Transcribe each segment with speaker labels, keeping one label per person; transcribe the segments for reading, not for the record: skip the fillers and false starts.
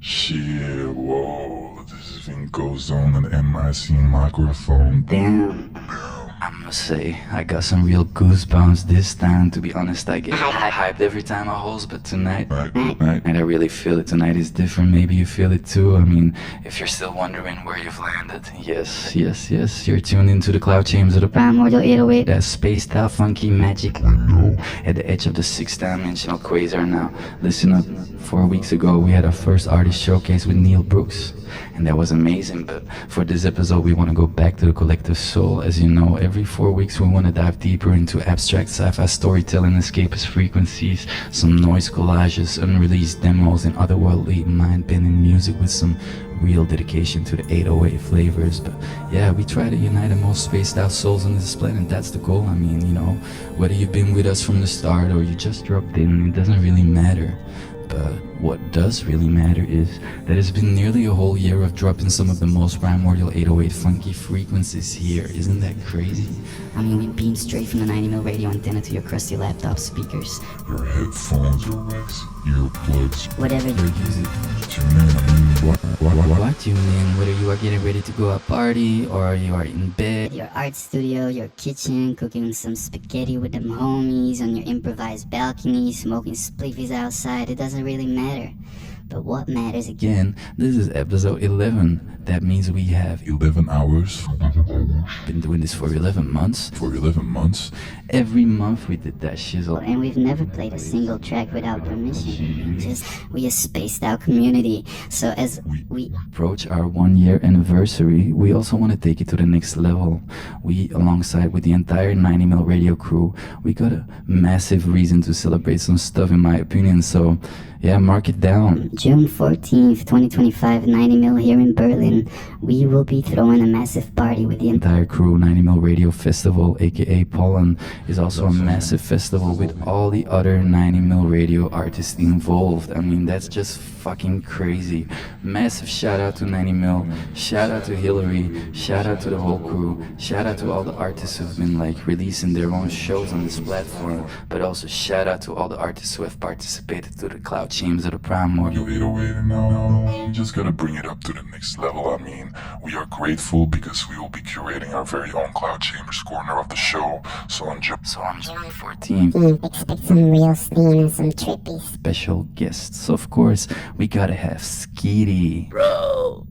Speaker 1: Shit, whoa, this is vinco.zone and MIC microphone.
Speaker 2: Damn. I must say, I got some real goosebumps this time. To be honest, I get hyped every time I host, but tonight, and I really feel it. Tonight is different. Maybe you feel it too. I mean, if you're still wondering where you've landed, yes, you're tuned into the cloud chambers of the Primordial 808. That spaced out, funky magic window at the edge of the 6th-dimensional quasar. Now, listen up. 4 weeks ago, we had our first artist showcase with Neil Brooks, and that was amazing. But for this episode, we want to go back to the collective soul. As you know, every 4 weeks we want to dive deeper into abstract sci-fi storytelling, escapist frequencies, some noise collages, unreleased demos, and otherworldly mind-bending music with some real dedication to the 808 flavors. But yeah, we try to unite the most spaced out souls on this planet. That's the goal. I mean, you know, whether you've been with us from the start or you just dropped in, it doesn't really matter. But what does really matter is that it's been nearly a whole year of dropping some of the most primordial 808 funky frequencies here. Isn't that crazy?
Speaker 3: I mean, we beam straight from the 90mm radio antenna to your crusty laptop speakers.
Speaker 1: Your headphones, your Rex, earplugs,
Speaker 3: whatever you
Speaker 1: use it. Tune in, I mean,
Speaker 2: what tune in, whether you are getting ready to go out party or you are in bed.
Speaker 3: Your art studio, your kitchen, cooking some spaghetti with them homies, on your improvised balcony, smoking spliffies outside, it doesn't really matter. But what matters
Speaker 2: again, this is episode 11. That means we have
Speaker 1: 11 hours.
Speaker 2: Been doing this for 11 months.
Speaker 1: For 11 months.
Speaker 2: Every month we did that shizzle.
Speaker 3: And we've never played a single track without permission. We a spaced out community. So as we
Speaker 2: approach our 1 year anniversary, we also want to take it to the next level. We, alongside with the entire 90mm radio crew, we got a massive reason to celebrate some stuff, in my opinion. So yeah, mark it down.
Speaker 3: June 14th, 2025, 90mm here in Berlin. We will be throwing a massive party with the
Speaker 2: entire crew. 90mm Radio Festival, aka Pollen, is also a massive festival with all the other 90mm radio artists involved. I mean, that's just fucking crazy. Massive shout out to 90mm, shout out to Hillary, shout out to the whole crew, shout out to all the artists who've been like releasing their own shows on this platform, but also shout out to all the artists who have participated to the cloud chambers of the Primordial
Speaker 1: 808, and now we just gotta bring it up to the next level. I mean, we are grateful because we will be curating our very own Cloud Chambers corner of the show. So on June
Speaker 2: 14th,
Speaker 4: expect some real steam and some trippy
Speaker 2: special guests. Of course, we gotta have Skeetie.
Speaker 5: Bro,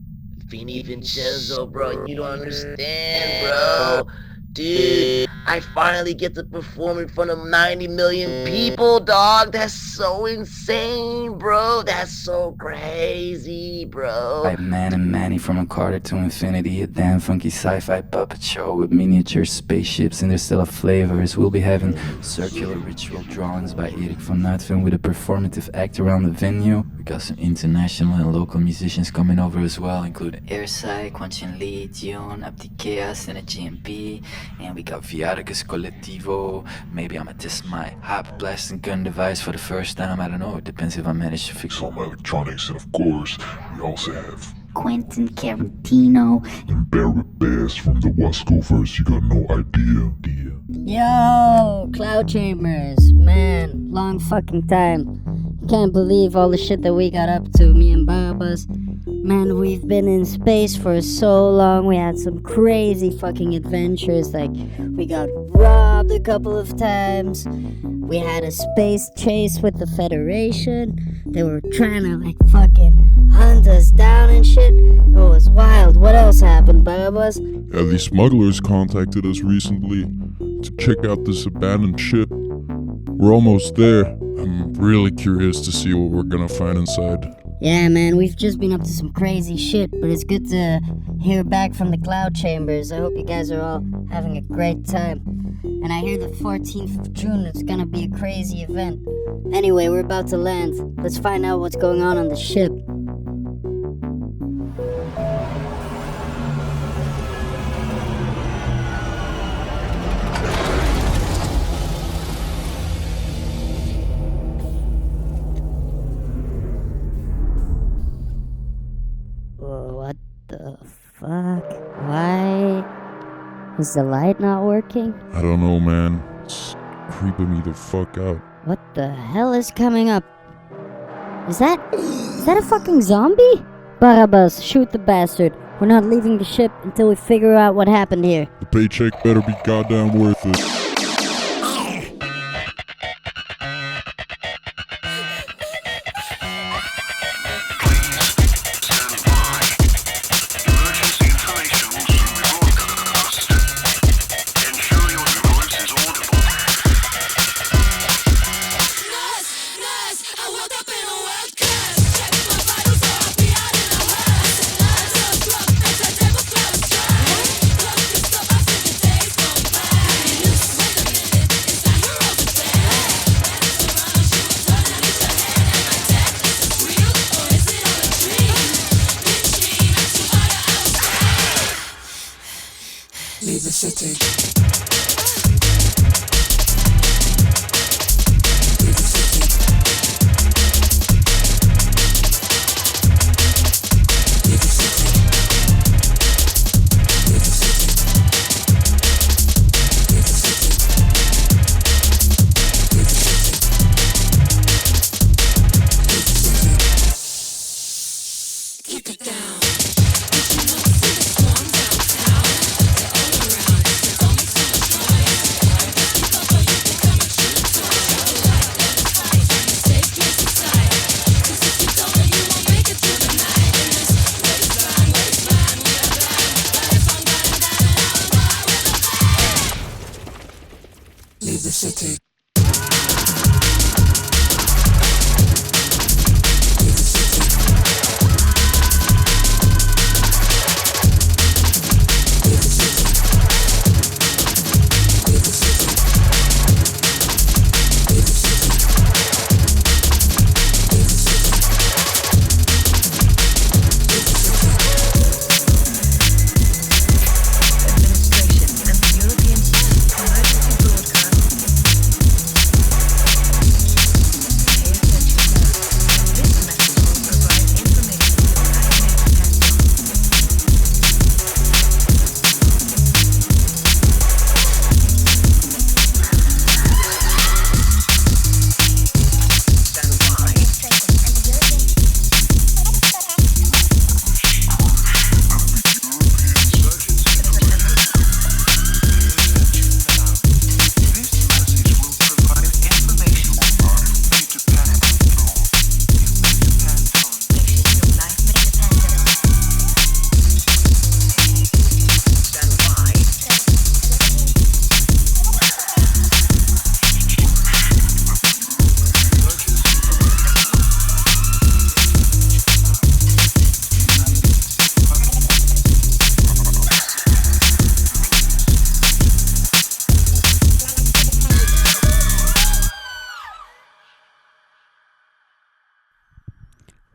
Speaker 5: Fini Vincenzo, bro, you don't understand, bro. Dude, I finally get to perform in front of 90 million people, dog. That's so insane, bro. That's so crazy, bro.
Speaker 2: Like Man and Manny from a Carter to Infinity, a damn funky sci-fi puppet show with miniature spaceships, interstellar flavors. We'll be having circular ritual drawings by Erik van Nuitven with a performative act around the venue. We got some international and local musicians coming over as well, including
Speaker 3: Sci-Fi, Quentin, Jieun, Aphty, Khéa, Jieun Kim.
Speaker 2: And we got Viaricus Collectivo. Maybe I'ma test my hot blasting gun device for the first time. I don't know, it depends if I manage to fix
Speaker 1: some electronics. And of course, we also have
Speaker 3: Quentin, Quarantino,
Speaker 1: and Barabas from the Wasco verse. You got no idea.
Speaker 4: Yo, Cloud Chambers, man, long fucking time. Can't believe all the shit that we got up to, me and Barabas. Man, we've been in space for so long. We had some crazy fucking adventures. Like, we got robbed a couple of times. We had a space chase with the Federation. They were trying to, like, fucking hunt us down and shit. It was wild. What else happened, Barabas?
Speaker 6: Yeah, these smugglers contacted us recently to check out this abandoned ship. We're almost there. I'm really curious to see what we're gonna find inside.
Speaker 4: Yeah, man, we've just been up to some crazy shit, but it's good to hear back from the Cloud Chambers. I hope you guys are all having a great time. And I hear the 14th of June is gonna be a crazy event. Anyway, we're about to land. Let's find out what's going on the ship. What the fuck? Why is the light not working?
Speaker 6: I don't know, man. It's creeping me the fuck out.
Speaker 4: What the hell is coming up? Is that a fucking zombie? Barabas, shoot the bastard. We're not leaving the ship until we figure out what happened here.
Speaker 6: The paycheck better be goddamn worth it.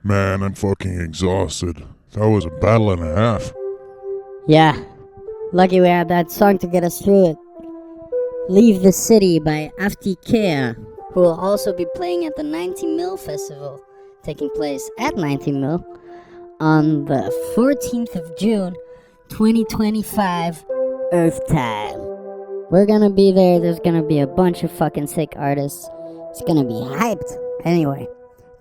Speaker 6: Man, I'm fucking exhausted. That was a battle and a half.
Speaker 4: Yeah, lucky we had that song to get us through it. Leave the City by Aphty Khéa, who will also be playing at the 90mm Festival, taking place at 90mm on the 14th of June, 2025, Earth time. We're gonna be there. There's gonna be a bunch of fucking sick artists. It's gonna be hyped. Anyway,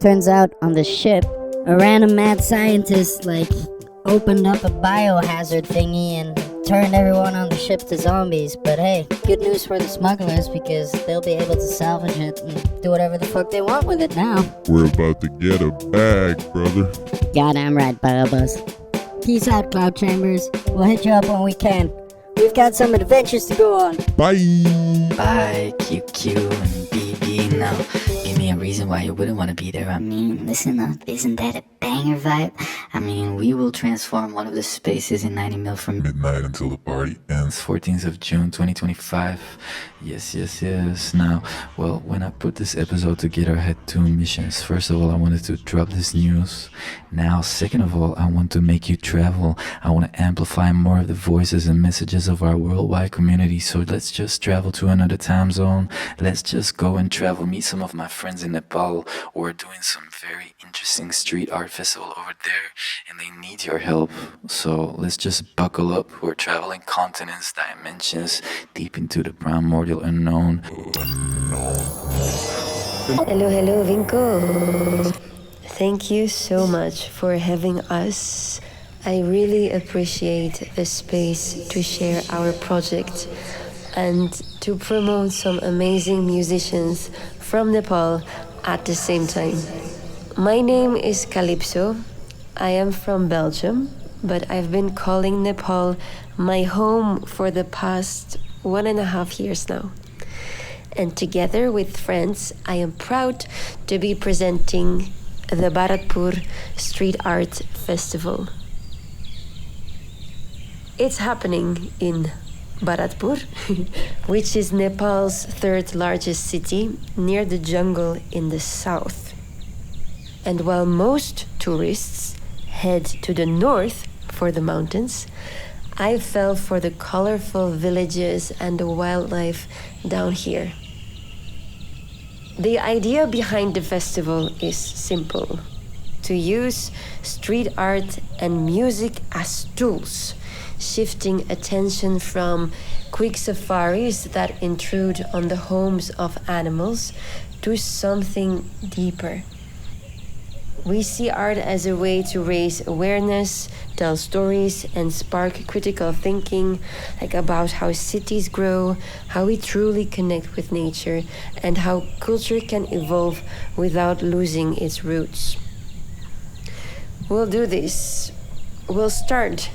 Speaker 4: turns out on the ship, a random mad scientist, opened up a biohazard thingy and turned everyone on the ship to zombies. But hey, good news for the smugglers because they'll be able to salvage it and do whatever the fuck they want with it now.
Speaker 6: We're about to get a bag, brother.
Speaker 4: Goddamn right, Barabas. Peace out, Cloud Chambers. We'll hit you up when we can. We've got some adventures to go on.
Speaker 6: Bye!
Speaker 2: Bye, QQ and BB. Now, give me a reason why you wouldn't want to be there.
Speaker 3: I mean, listen up, isn't that a banger vibe?
Speaker 2: I mean, we will transform one of the spaces in 90mm from
Speaker 1: Midnight until the party ends.
Speaker 2: 14th of June 2025. Yes. Now, well, when I put this episode together, I had two missions. First of all, I wanted to drop this news. Now, second of all, I want to make you travel. I want to amplify more of the voices and messages of our worldwide community. So let's just travel to another time zone. Let's just go and travel, meet some of my friends in Nepal. We're doing some very interesting street art festival over there, and they need your help. So let's just buckle up. We're traveling continents, dimensions, deep into the primordial unknown.
Speaker 7: Hello, Vinco. Thank you so much for having us. I really appreciate the space to share our project and to promote some amazing musicians from Nepal at the same time. My name is Calypso. I am from Belgium, but I've been calling Nepal my home for the past 1.5 years now. And together with friends, I am proud to be presenting the Bharatpur Street Art Festival. It's happening in Bharatpur, which is Nepal's third largest city, near the jungle in the south. And while most tourists head to the north for the mountains, I fell for the colorful villages and the wildlife down here. The idea behind the festival is simple: to use street art and music as tools, shifting attention from quick safaris that intrude on the homes of animals to something deeper. We see art as a way to raise awareness, tell stories, and spark critical thinking, like about how cities grow, how we truly connect with nature, and how culture can evolve without losing its roots. We'll do this. We'll start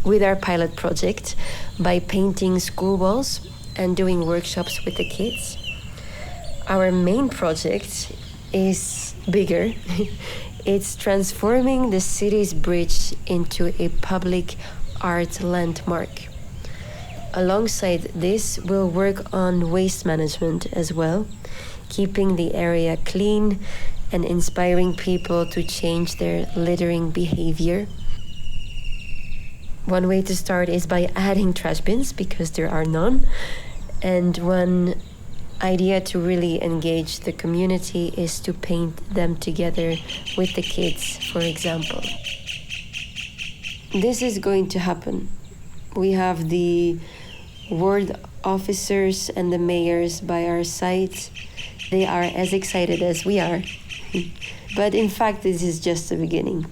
Speaker 7: with our pilot project by painting school walls and doing workshops with the kids. Our main project is bigger. It's transforming the city's bridge into a public art landmark. Alongside this, we'll work on waste management as well, keeping the area clean and inspiring people to change their littering behavior. One way to start is by adding trash bins, because there are none. And one idea to really engage the community is to paint them together with the kids, for example. This is going to happen. We have the ward officers and the mayors by our side. They are as excited as we are. But in fact, this is just the beginning.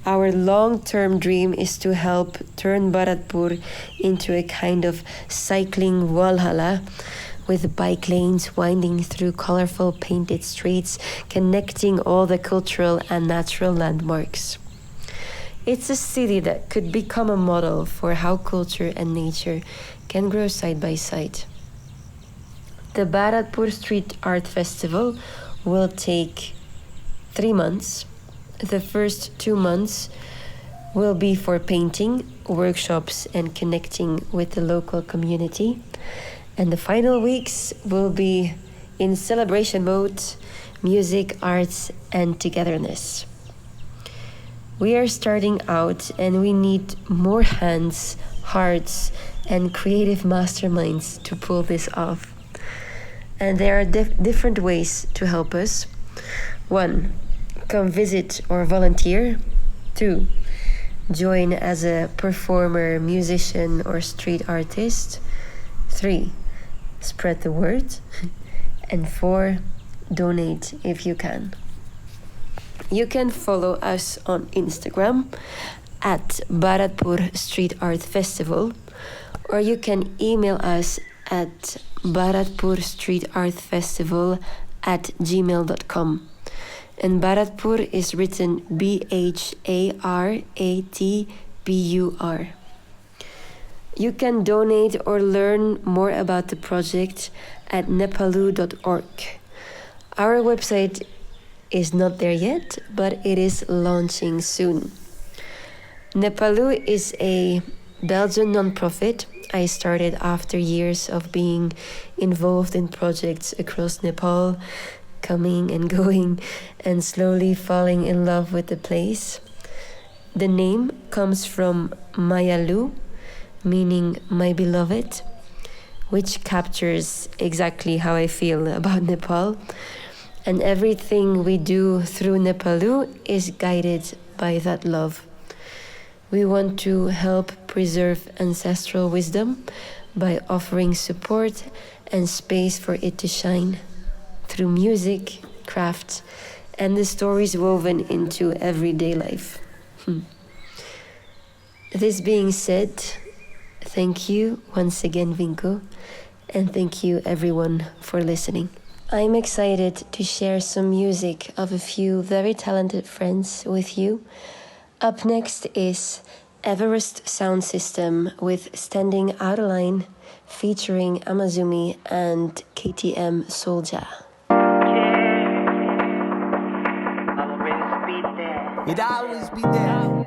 Speaker 7: Our long-term dream is to help turn Bharatpur into a kind of cycling Valhalla, with bike lanes winding through colorful painted streets, connecting all the cultural and natural landmarks. It's a city that could become a model for how culture and nature can grow side by side. The Bharatpur Street Art Festival will take 3 months. The first 2 months will be for painting, workshops, and connecting with the local community. And the final weeks will be in celebration mode, music, arts, and togetherness. We are starting out and we need more hands, hearts, and creative masterminds to pull this off. And there are different ways to help us. 1, come visit or volunteer. 2, join as a performer, musician, or street artist. 3, spread the word. And 4, donate if you can. You can follow us on Instagram at Bharatpur Street Art Festival, or you can email us at bharatpurstreetartfestival@gmail.com. And Bharatpur is written Bharatpur. You can donate or learn more about the project at nepalu.org. Our website is not there yet, but it is launching soon. Nepalu is a Belgian non-profit I started after years of being involved in projects across Nepal, coming and going, and slowly falling in love with the place. The name comes from Mayalu, meaning my beloved, which captures exactly how I feel about Nepal. And everything we do through Nepalu is guided by that love. We want to help preserve ancestral wisdom by offering support and space for it to shine through music, craft, and the stories woven into everyday life. This being said, thank you once again, Vinco, and thank you everyone for listening. I'm excited to share some music of a few very talented friends with you. Up next is Everest Sound System with Standing Out of Line, featuring Amazumi and KTM Souljah.
Speaker 8: It always be there.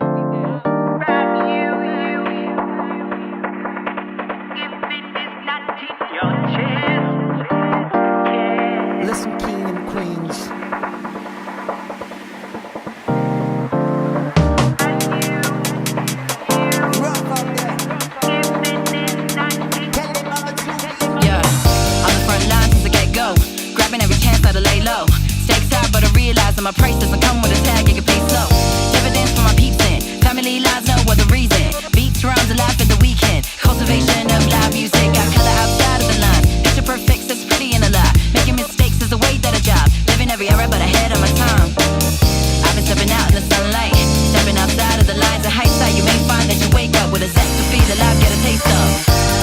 Speaker 8: Listen, king and queens.
Speaker 9: Yeah, on the front line since the get-go, grabbing every chance to lay low. Stakes high, but I realize that my price doesn't come with a tag, you can pay slow. Dividends for my peeps in, family lines, no other reason. Beats, rhymes, and laugh at the weekend. Cultivation of live music, got color outside of the line. Picture perfect, it's pretty in a lie. Making mistakes is the way that I job. Living every era, but ahead of my time. I've been stepping out in the sunlight, stepping outside of the lines of hindsight. You may find that you wake up with a zest to feel alive, get a taste of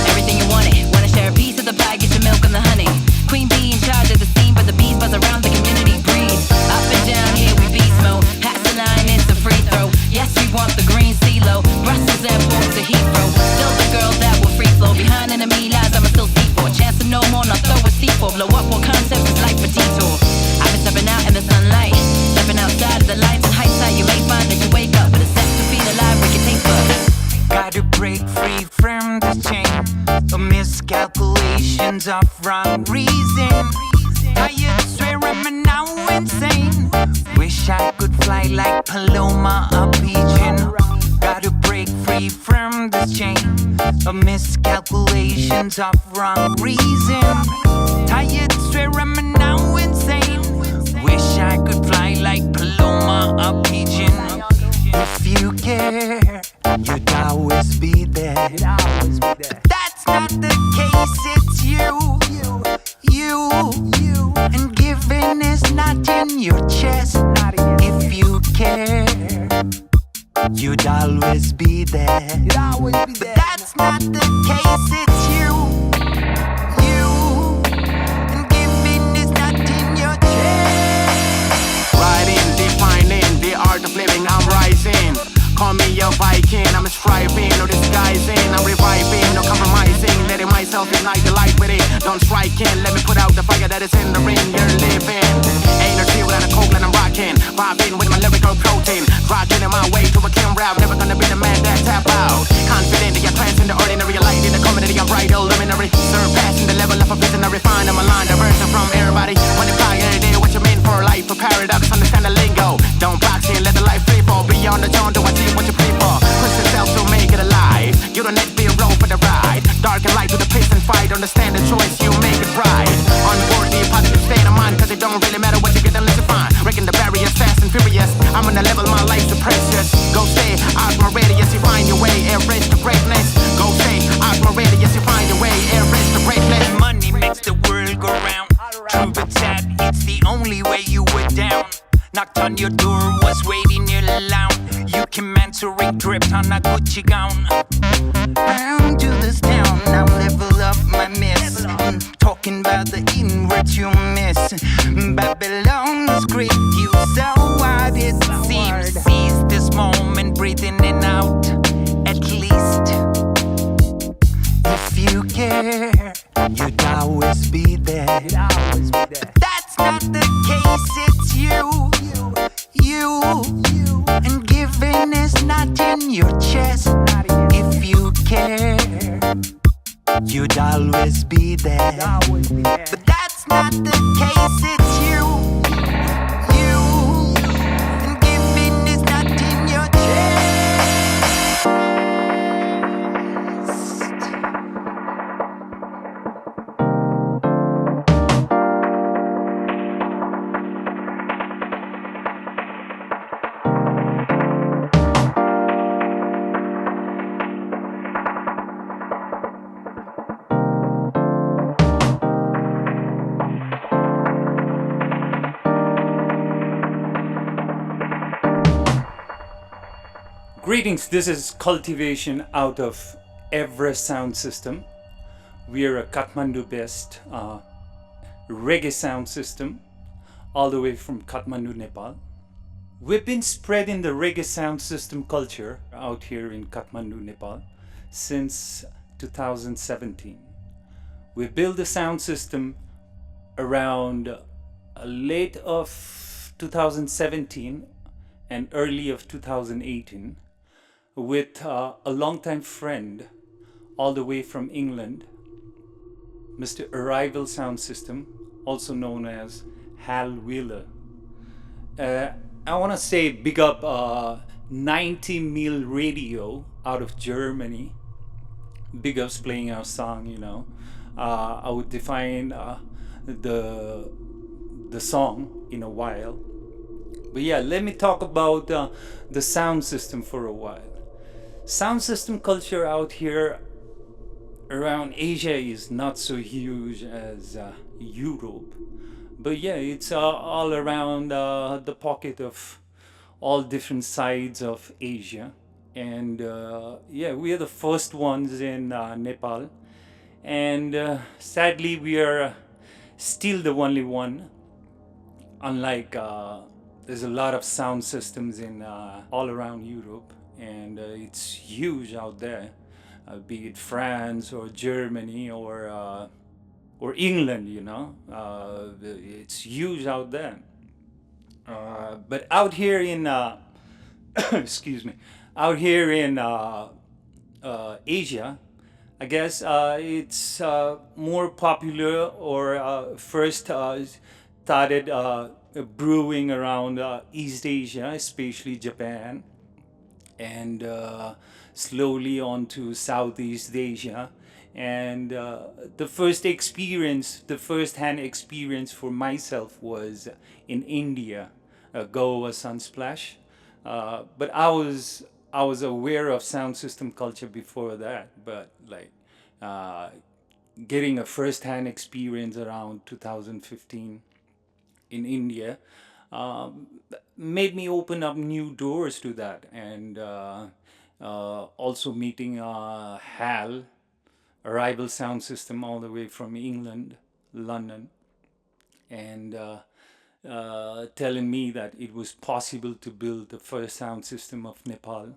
Speaker 9: everything you wanted. Wanna share a piece of the pie, get your milk and the honey. Queen bee in charge of the scene, but the bees buzz around the community breeze. Up and down here we beast mode. Pass the line, it's a free throw. Yes, we want the green CeeLo. Brussels airport to Heathrow. Still the girl that will free flow. Behind enemy lies, I'ma still see for a chance to know more, not throw a C4. Blow up what concept is life a detour. I've been stepping out in the sunlight, stepping outside of the lines in hindsight. You may find that you wake up with a sense to feel alive, we can take bugs.
Speaker 10: Gotta break free from this chain of miscalculations of wrong reason. Tired, swear I'm now insane. Wish I could fly like Paloma, a pigeon. Gotta break free from this chain of miscalculations of wrong reason. Tired, swear I'm now insane. Wish I could fly like Paloma, a pigeon. If you care, you'd always be there. But that's not the case, it's you. And giving is not in your chest. If you care, you'd always be there. But that's not the case, it's you. And giving is not in your chest.
Speaker 8: Riding, defining the art of living, I'm rising. Call me a Viking, I'm striving, no disguising. I'm reviving, no compromising. Letting myself ignite the light with it. Don't strike in, let me put out the fire that is in the ring you're living. Energy without a coke, and I'm rocking. Vibing with my lyrical protein. Rocking in my way to a clean rap. Never gonna be the man that tap out. Confident that you're trans in the ordinary. Light in the comedy, I'm bright, luminary. Surpassing the level of a visionary. Find I'm a line diversion from everybody. When they fly every day, what you mean for life? For paradox, understand the lingo. Don't box in, let the life free fall. Beyond the zone, do I see what you pray for? Push yourself to make it alive. You don't need to be a roll for the ride. Dark and light with the pace and fight. Understand the choice, you make it right. On board the positive state of mind, cause it don't really matter what you get unless you find. Breaking the barriers fast and furious. I'm on a level, my life's so precious. Go stay out my radius, you find your way. Erase the greatness. Go stay out my radius, you find your way. Erase the greatness.
Speaker 10: Money makes the world go round. True but sad, it's the only way you were down. Knocked on your door, was waiting in the lounge. You commensurate dripped on a Gucci gown. Round to this town, now level up my miss. Talking about the inwards you miss. Babylon's great, you so what it seems. Seize this moment, breathing in and out. At least, if you care, you'd always be there. But that's not the case, it's you. And giving is not in your chest. If you care, you'd always be there. But that's not the case, it's you. And giving is not in your chest.
Speaker 11: Greetings, this is Cultivation out of Everest Sound System. We are a Kathmandu based reggae sound system all the way from Kathmandu, Nepal. We've been spreading the reggae sound system culture out here in Kathmandu, Nepal since 2017. We built the sound system around late of 2017 and early of 2018 with a longtime friend all the way from England, Mr. Arrival Sound System, also known as Hal Wheeler. I want to say big up 90 Mil Radio out of Germany. Big ups playing our song, you know. I would define the song in a while. But yeah, let me talk about the sound system for a while. Sound system culture out here around Asia is not so huge as Europe. But yeah, it's all around the pocket of all different sides of Asia. And yeah, we are the first ones in Nepal. And sadly, we are still the only one. Unlike, there's a lot of sound systems in all around Europe. And it's huge out there, be it France or Germany or England, you know. It's huge out there. But out here in, excuse me, out here in Asia, I guess it's more popular or first started brewing around East Asia, especially Japan, and slowly on to Southeast Asia. And the first-hand experience for myself was in India, Goa Sunsplash. But I was aware of sound system culture before that. But like getting a first-hand experience around 2015 in India made me open up new doors to that, and also meeting Hal, Arrival Sound System, all the way from England, London, and telling me that it was possible to build the first sound system of Nepal.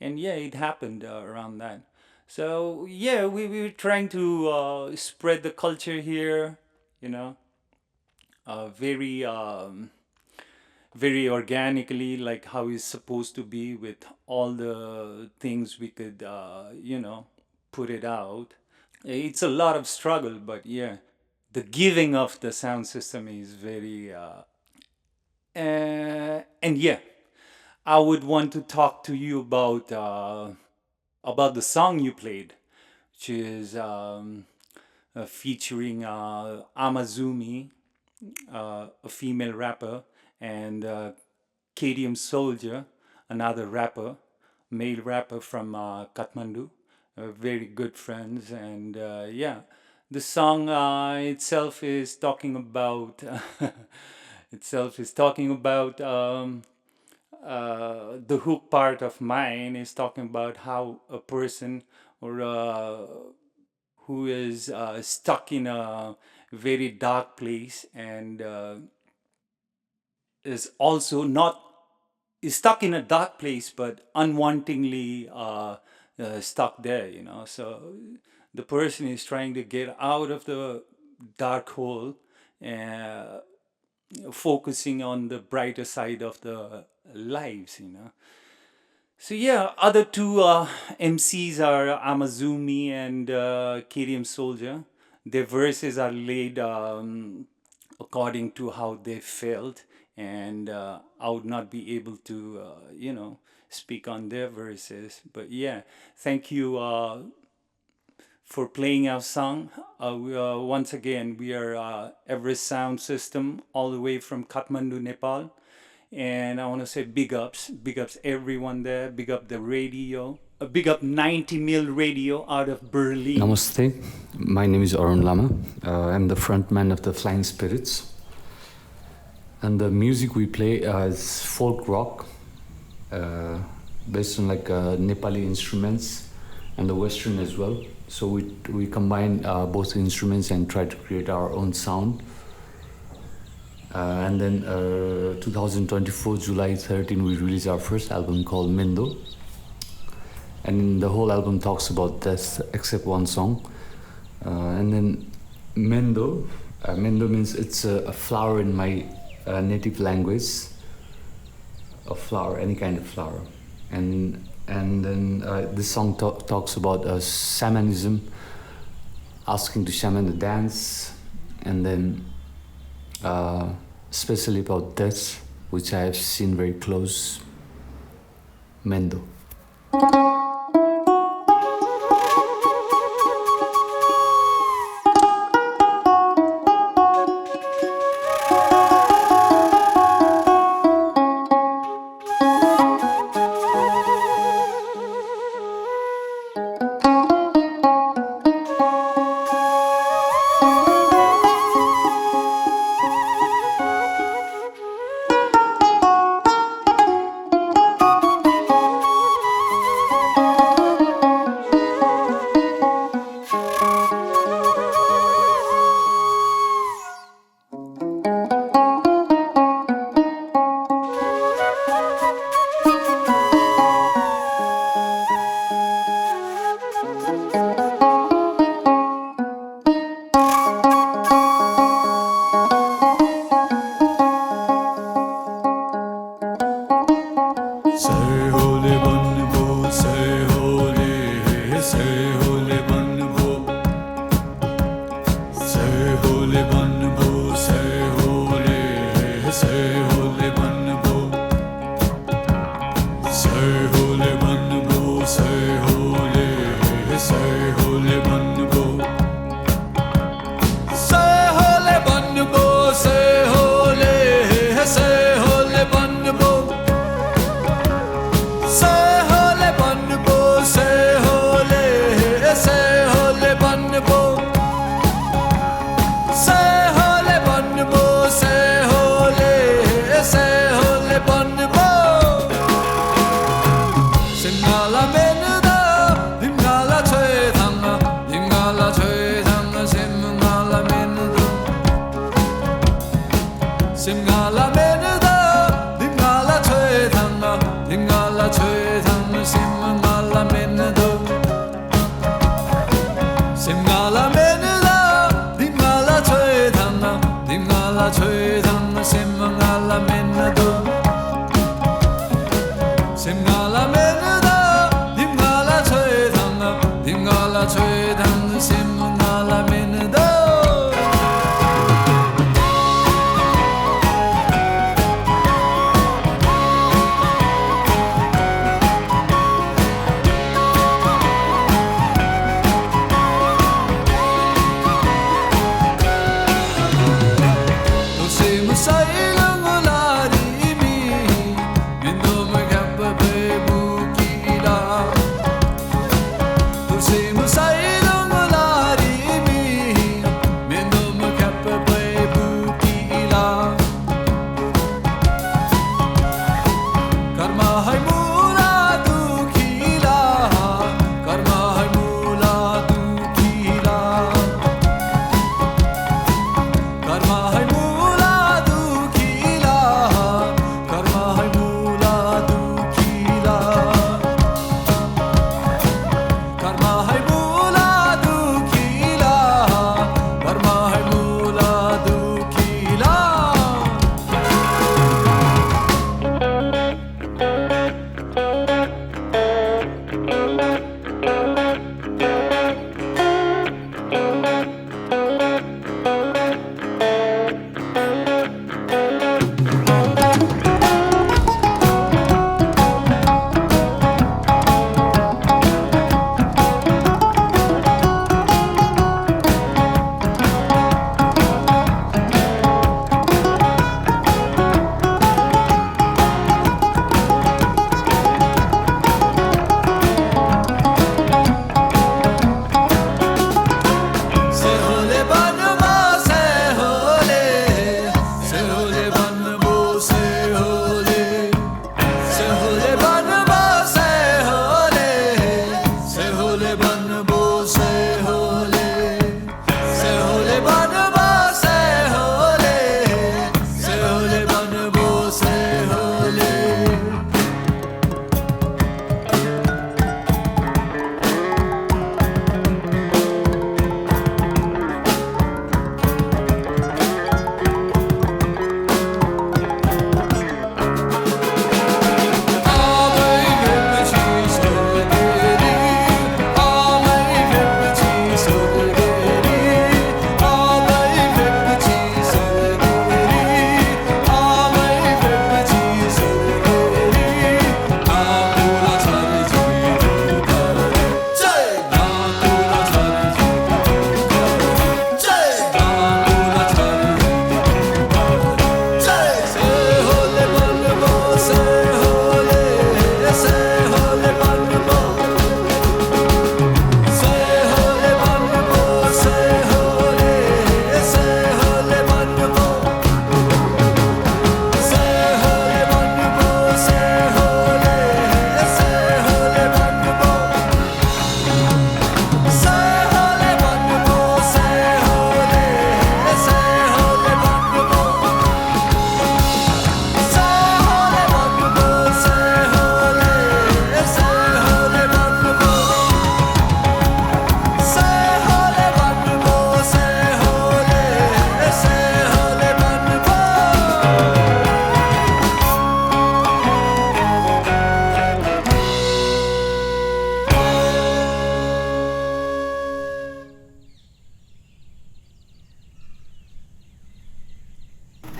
Speaker 11: And yeah, it happened around that. So yeah, we were trying to spread the culture here, you know, very very organically, like how it's supposed to be, with all the things we could you know, put it out. It's a lot of struggle, but yeah, the giving of the sound system is very and yeah, I would want to talk to you about the song you played, which is featuring Amazumi, a female rapper, and Souljah, another rapper, male rapper from Kathmandu, very good friends. And yeah, the song itself is talking about the hook part of mine is talking about how a person or who is stuck in a very dark place and is also not is stuck in a dark place but unwantingly stuck there, you know. So the person is trying to get out of the dark hole and focusing on the brighter side of the lives, you know. So yeah, other two MCs are Amazumi and Souljah. Their verses are laid according to how they felt, and I would not be able to, you know, speak on their verses. But yeah, thank you for playing our song. Once again, we are Everest Sound System, all the way from Kathmandu, Nepal. And I want to say big ups everyone there, big up the radio, big up 90 Mil Radio out of Berlin.
Speaker 2: Namaste, my name is Arun Lama. I'm the frontman of the Flying Spirits. And the music we play is folk rock. based on like Nepali instruments and the Western as well. So we combine both instruments and try to create our own sound. And then 2024, July 13, we released our first album called Mendho. And the whole album talks about death except one song. And then Mendho, Mendho means it's a flower in my native language. A flower, any kind of flower. And then this song talks about shamanism, asking the shaman to dance, and then especially about death, which I have seen very close. Mendho.
Speaker 12: Say, long, la, di, mi, min, do, my, kappa, baby.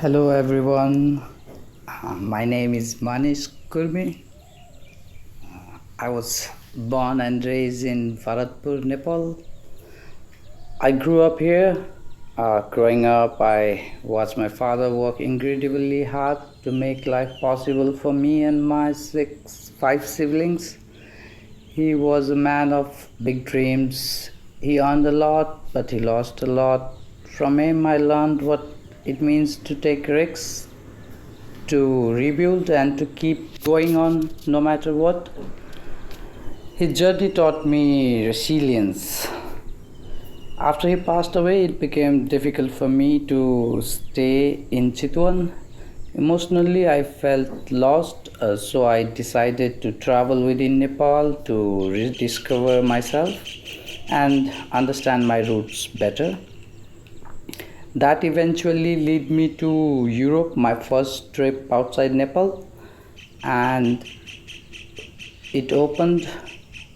Speaker 12: Hello everyone, my name is Manish Kurmi. I was born and raised in Bharatpur, Nepal. I grew up here. Growing up, I watched my father work incredibly hard to make life possible for me and my five siblings. He was a man of big dreams. He earned a lot, but he lost a lot. From him, I learned what it means to take risks, to rebuild, and to keep going on no matter what. His journey taught me resilience. After he passed away, it became difficult for me to stay in Chitwan. Emotionally, I felt lost, so I decided to travel within Nepal to rediscover myself and understand my roots better. That eventually led me to Europe, my first trip outside Nepal, and it opened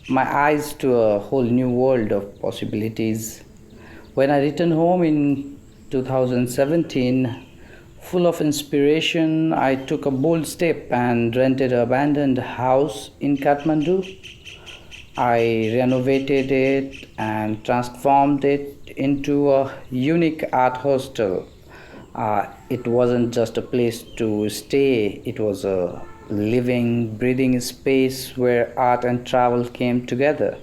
Speaker 12: my eyes to a whole new world of possibilities. When I returned home in 2017, full of inspiration, I took a bold step and rented an abandoned house in Kathmandu. I renovated it and transformed it into a unique art hostel. It wasn't just a place to stay, it was a living, breathing space where art and travel came together.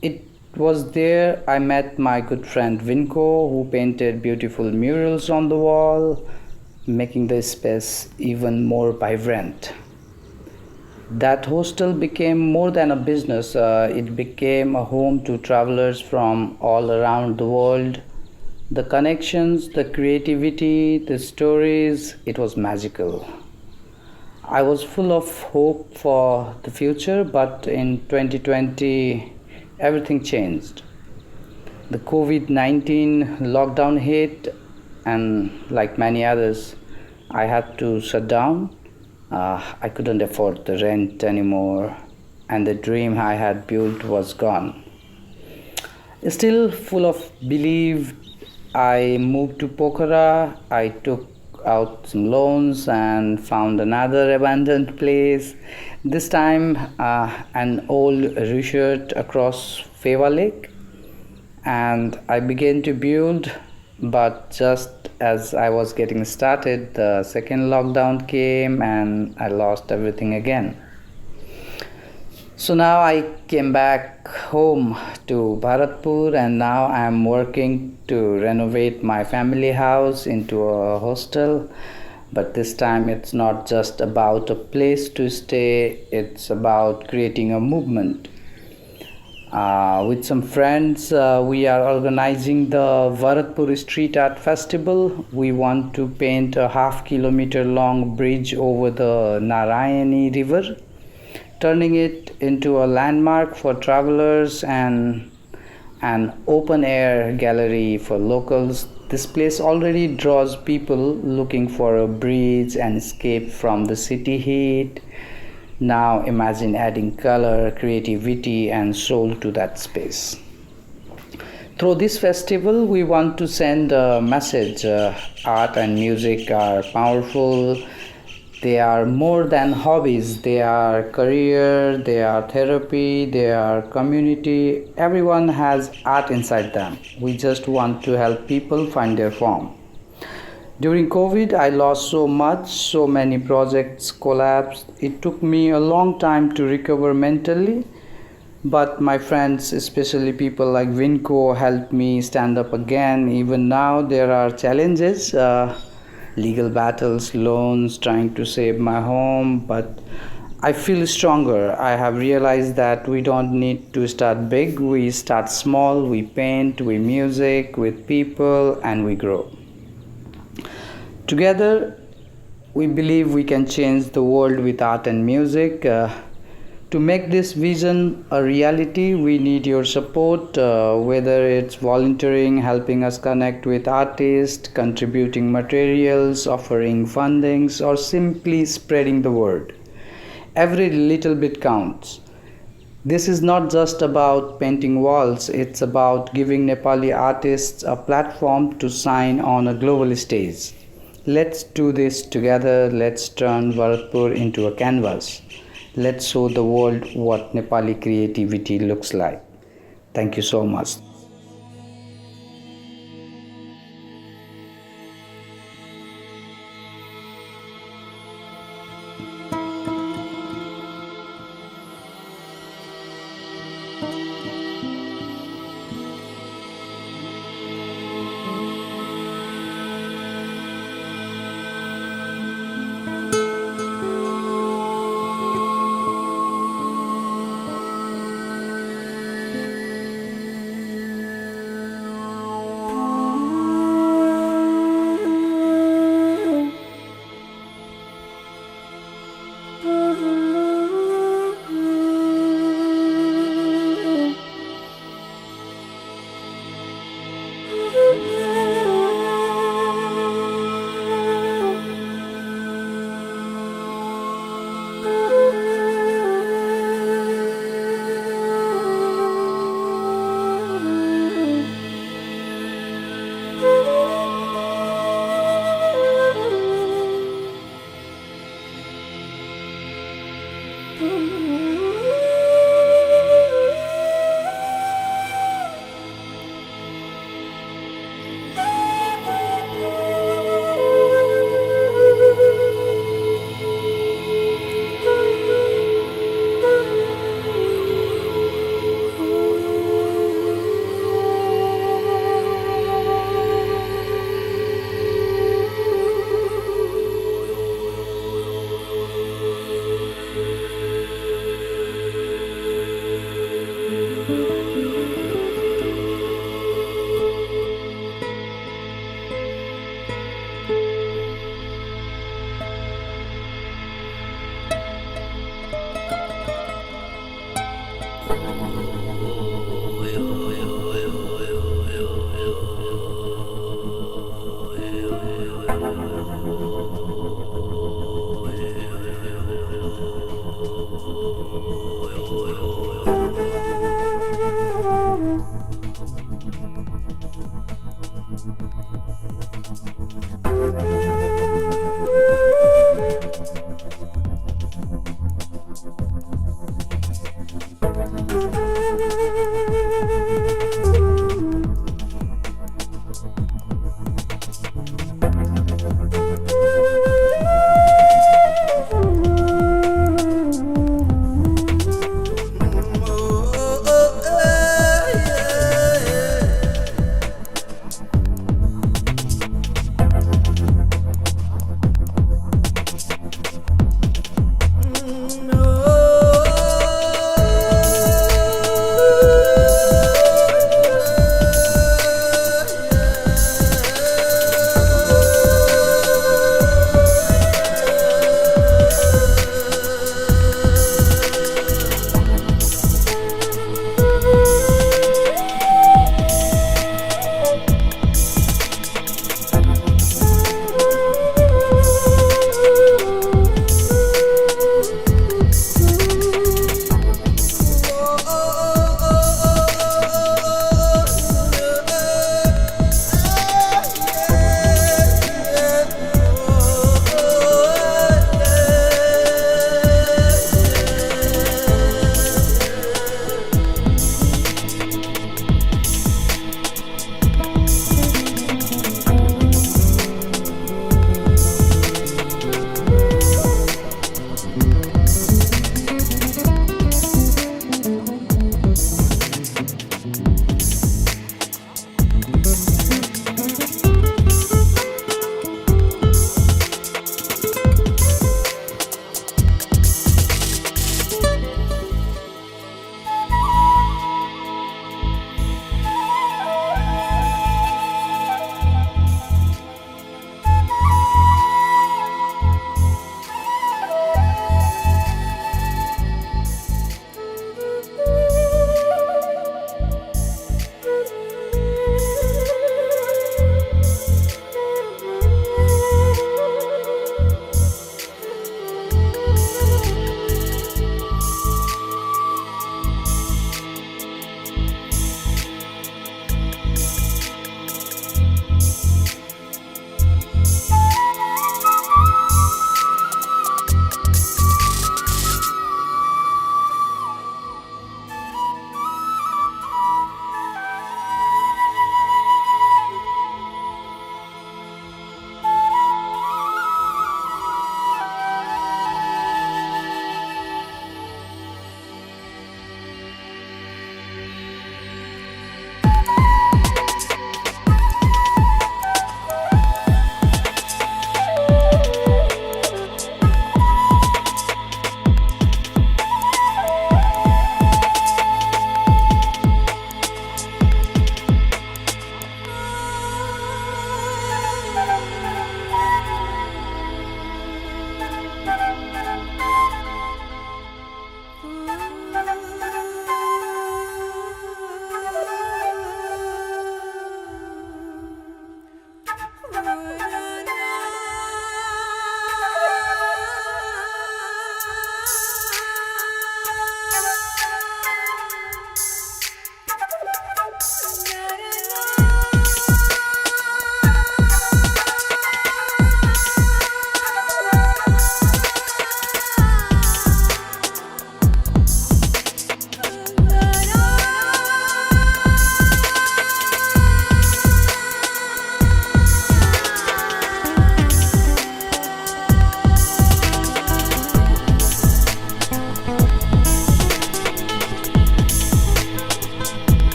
Speaker 12: It was there I met my good friend Vinco, who painted beautiful murals on the wall, making the space even more vibrant. That hostel became more than a business, it became a home to travelers from all around the world. The connections, the creativity, the stories, it was magical. I was full of hope for the future, but in 2020, everything changed. The COVID-19 lockdown hit, and like many others, I had to shut down. I couldn't afford the rent anymore, and the dream I had built was gone. Still full of belief, I moved to Pokhara. I took out some loans and found another abandoned place. This time, an old resort across Feva Lake, and I began to build. But just as I was getting started, the second lockdown came and I lost everything again. So now I came back home to Bharatpur, and now I am working to renovate my family house into a hostel. But this time it's not just about a place to stay, it's about creating a movement. With some friends, we are organizing the Bharatpur Street Art Festival. We want to paint a half-kilometer long bridge over the Narayani River, turning it into a landmark for travelers and an open-air gallery for locals. This place already draws people looking for a breeze and escape from the city heat. Now imagine adding color, creativity, and soul to that space. Through this festival, we want to send a message. Art and music are powerful. They are more than hobbies. They are career, they are therapy, they are community. Everyone has art inside them. We just want to help people find their form. During COVID, I lost so much, so many projects collapsed. It took me a long time to recover mentally, but my friends, especially people like Vinco, helped me stand up again. Even now, there are challenges, legal battles, loans, trying to save my home, but I feel stronger. I have realized that we don't need to start big. We start small, we paint, we music with people, and we grow. Together, we believe we can change the world with art and music. To make this vision a reality, we need your support, whether it's volunteering, helping us connect with artists, contributing materials, offering fundings, or simply spreading the word. Every little bit counts. This is not just about painting walls, it's about giving Nepali artists a platform to shine on a global stage. Let's do this together. Let's turn Bharatpur into a canvas. Let's show the world what Nepali creativity looks like. Thank you so much.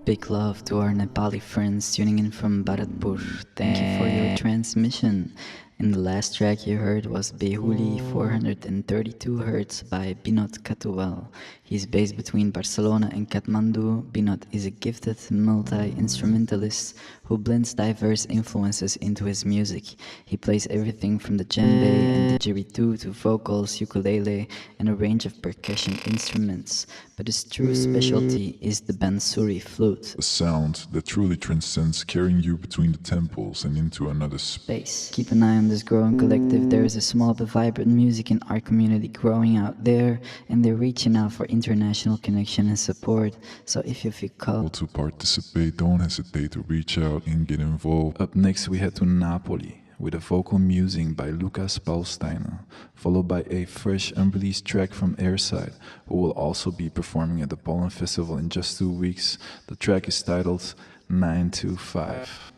Speaker 2: Big love to our Nepali friends tuning in from Bharatpur. Thank you for your transmission. And the last track you heard was Behuli 432 Hz by Binod Katuwal. He's based between Barcelona and Kathmandu. Binod is a gifted multi-instrumentalist who blends diverse influences into his music. He plays everything from the djembe and didgeridoo to vocals, ukulele, and a range of percussion instruments. But his true specialty is the bansuri flute.
Speaker 1: A sound that truly transcends, carrying you between the temples and into another space.
Speaker 2: Keep an eye on this growing collective. There is a small but vibrant music in our community growing out there, and they're reaching out for international connection and support. So if you feel called
Speaker 1: to participate, don't hesitate to reach out and get involved. Up next we head to Napoli with a vocal musing by Lukas Paulsteiner, followed by a fresh unreleased track from Airside, who will also be performing at the Pollen Festival in just 2 weeks. The track is titled 925.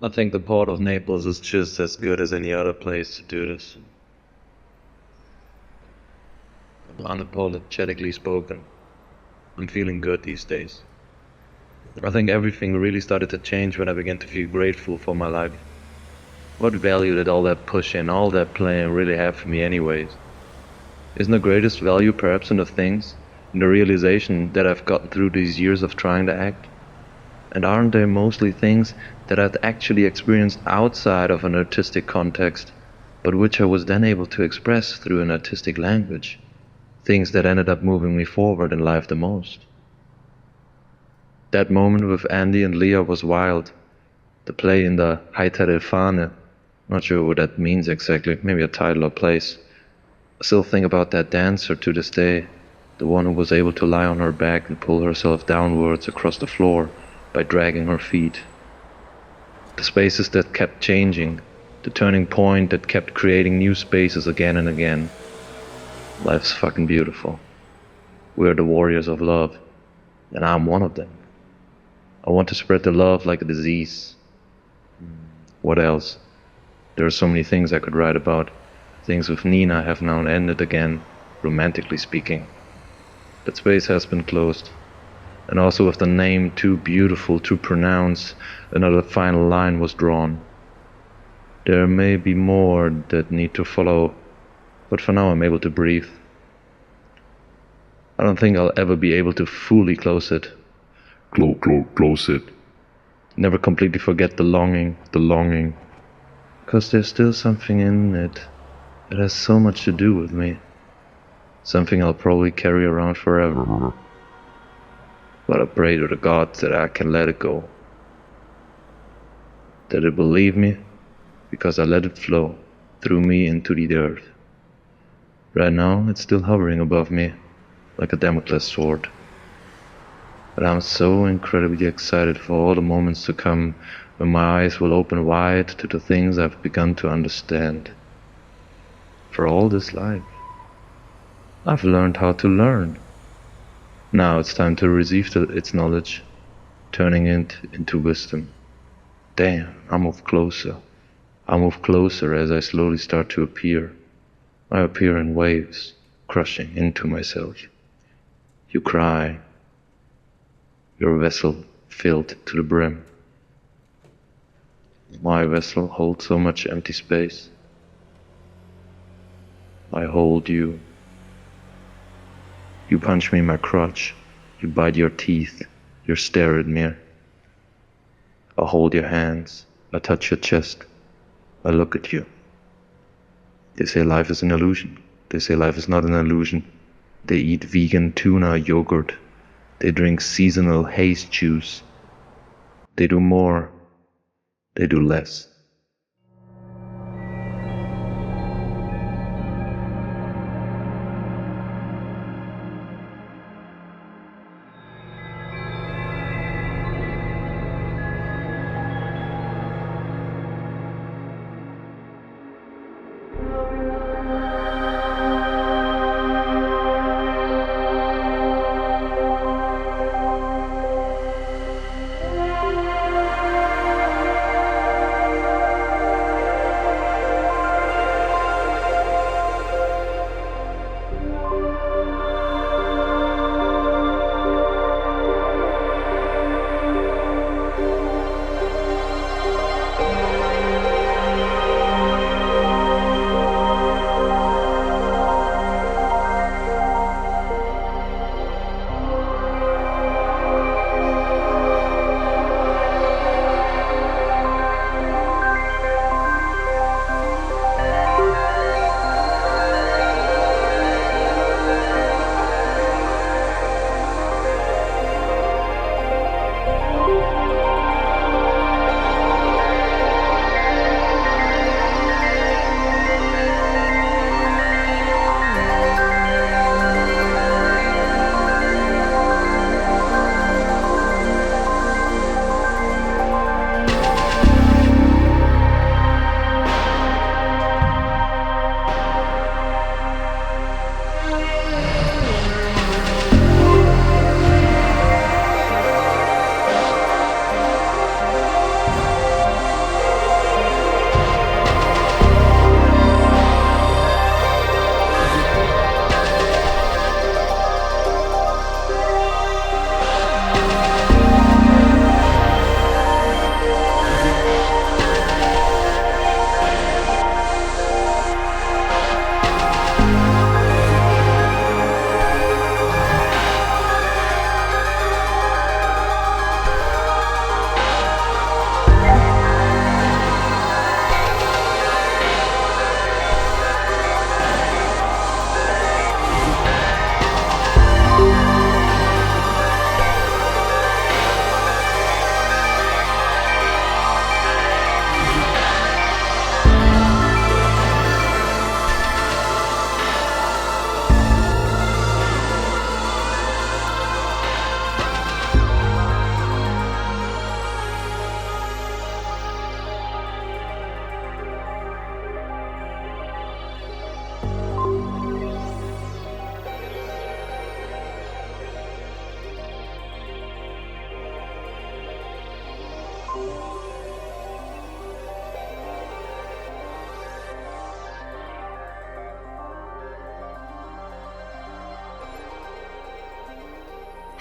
Speaker 13: I think the port of Naples is just as good as any other place to do this. Unapologetically spoken, I'm feeling good these days. I think everything really started to change when I began to feel grateful for my life. What value did all that pushing, all that playing really have for me anyways? Isn't the greatest value perhaps in the things, in the realization that I've gotten through these years of trying to act? And aren't they mostly things that I'd actually experienced outside of an artistic context, but which I was then able to express through an artistic language? Things that ended up moving me forward in life the most. That moment with Andy and Leah was wild. The play in the Haita del Fane, not sure what that means exactly, maybe a title or place. I still think about that dancer to this day, the one who was able to lie on her back and pull herself downwards across the floor by dragging her feet. The spaces that kept changing, the turning point that kept creating new spaces again and again. Life's fucking beautiful. We're the warriors of love, and I'm one of them. I want to spread the love like a disease. What else? There are so many things I could write about. Things with Nina have now ended again, romantically speaking. That space has been closed. And also with the name too beautiful to pronounce, another final line was drawn. There may be more that need to follow, but for now I'm able to breathe. I don't think I'll ever be able to fully close it. Close it. Never completely forget the longing. Because there's still something in it that has so much to do with me. Something I'll probably carry around forever. But I pray to the gods that I can let it go. That it will leave me, because I let it flow through me into the earth. Right now, it's still hovering above me, like a Damocles sword. But I'm so incredibly excited for all the moments to come when my eyes will open wide to the things I've begun to understand. For all this life, I've learned how to learn. Now it's time to receive its knowledge, turning it into wisdom. Damn, I move closer. I move closer as I slowly start to appear. I appear in waves, crushing into myself. You cry. Your vessel filled to the brim. My vessel holds so much empty space. I hold you. You punch me in my crotch. You bite your teeth. You stare at me. I hold your hands. I touch your chest. I look at you. They say life is an illusion. They say life is not an illusion. They eat vegan tuna yogurt. They drink seasonal haze juice. They do more. They do less.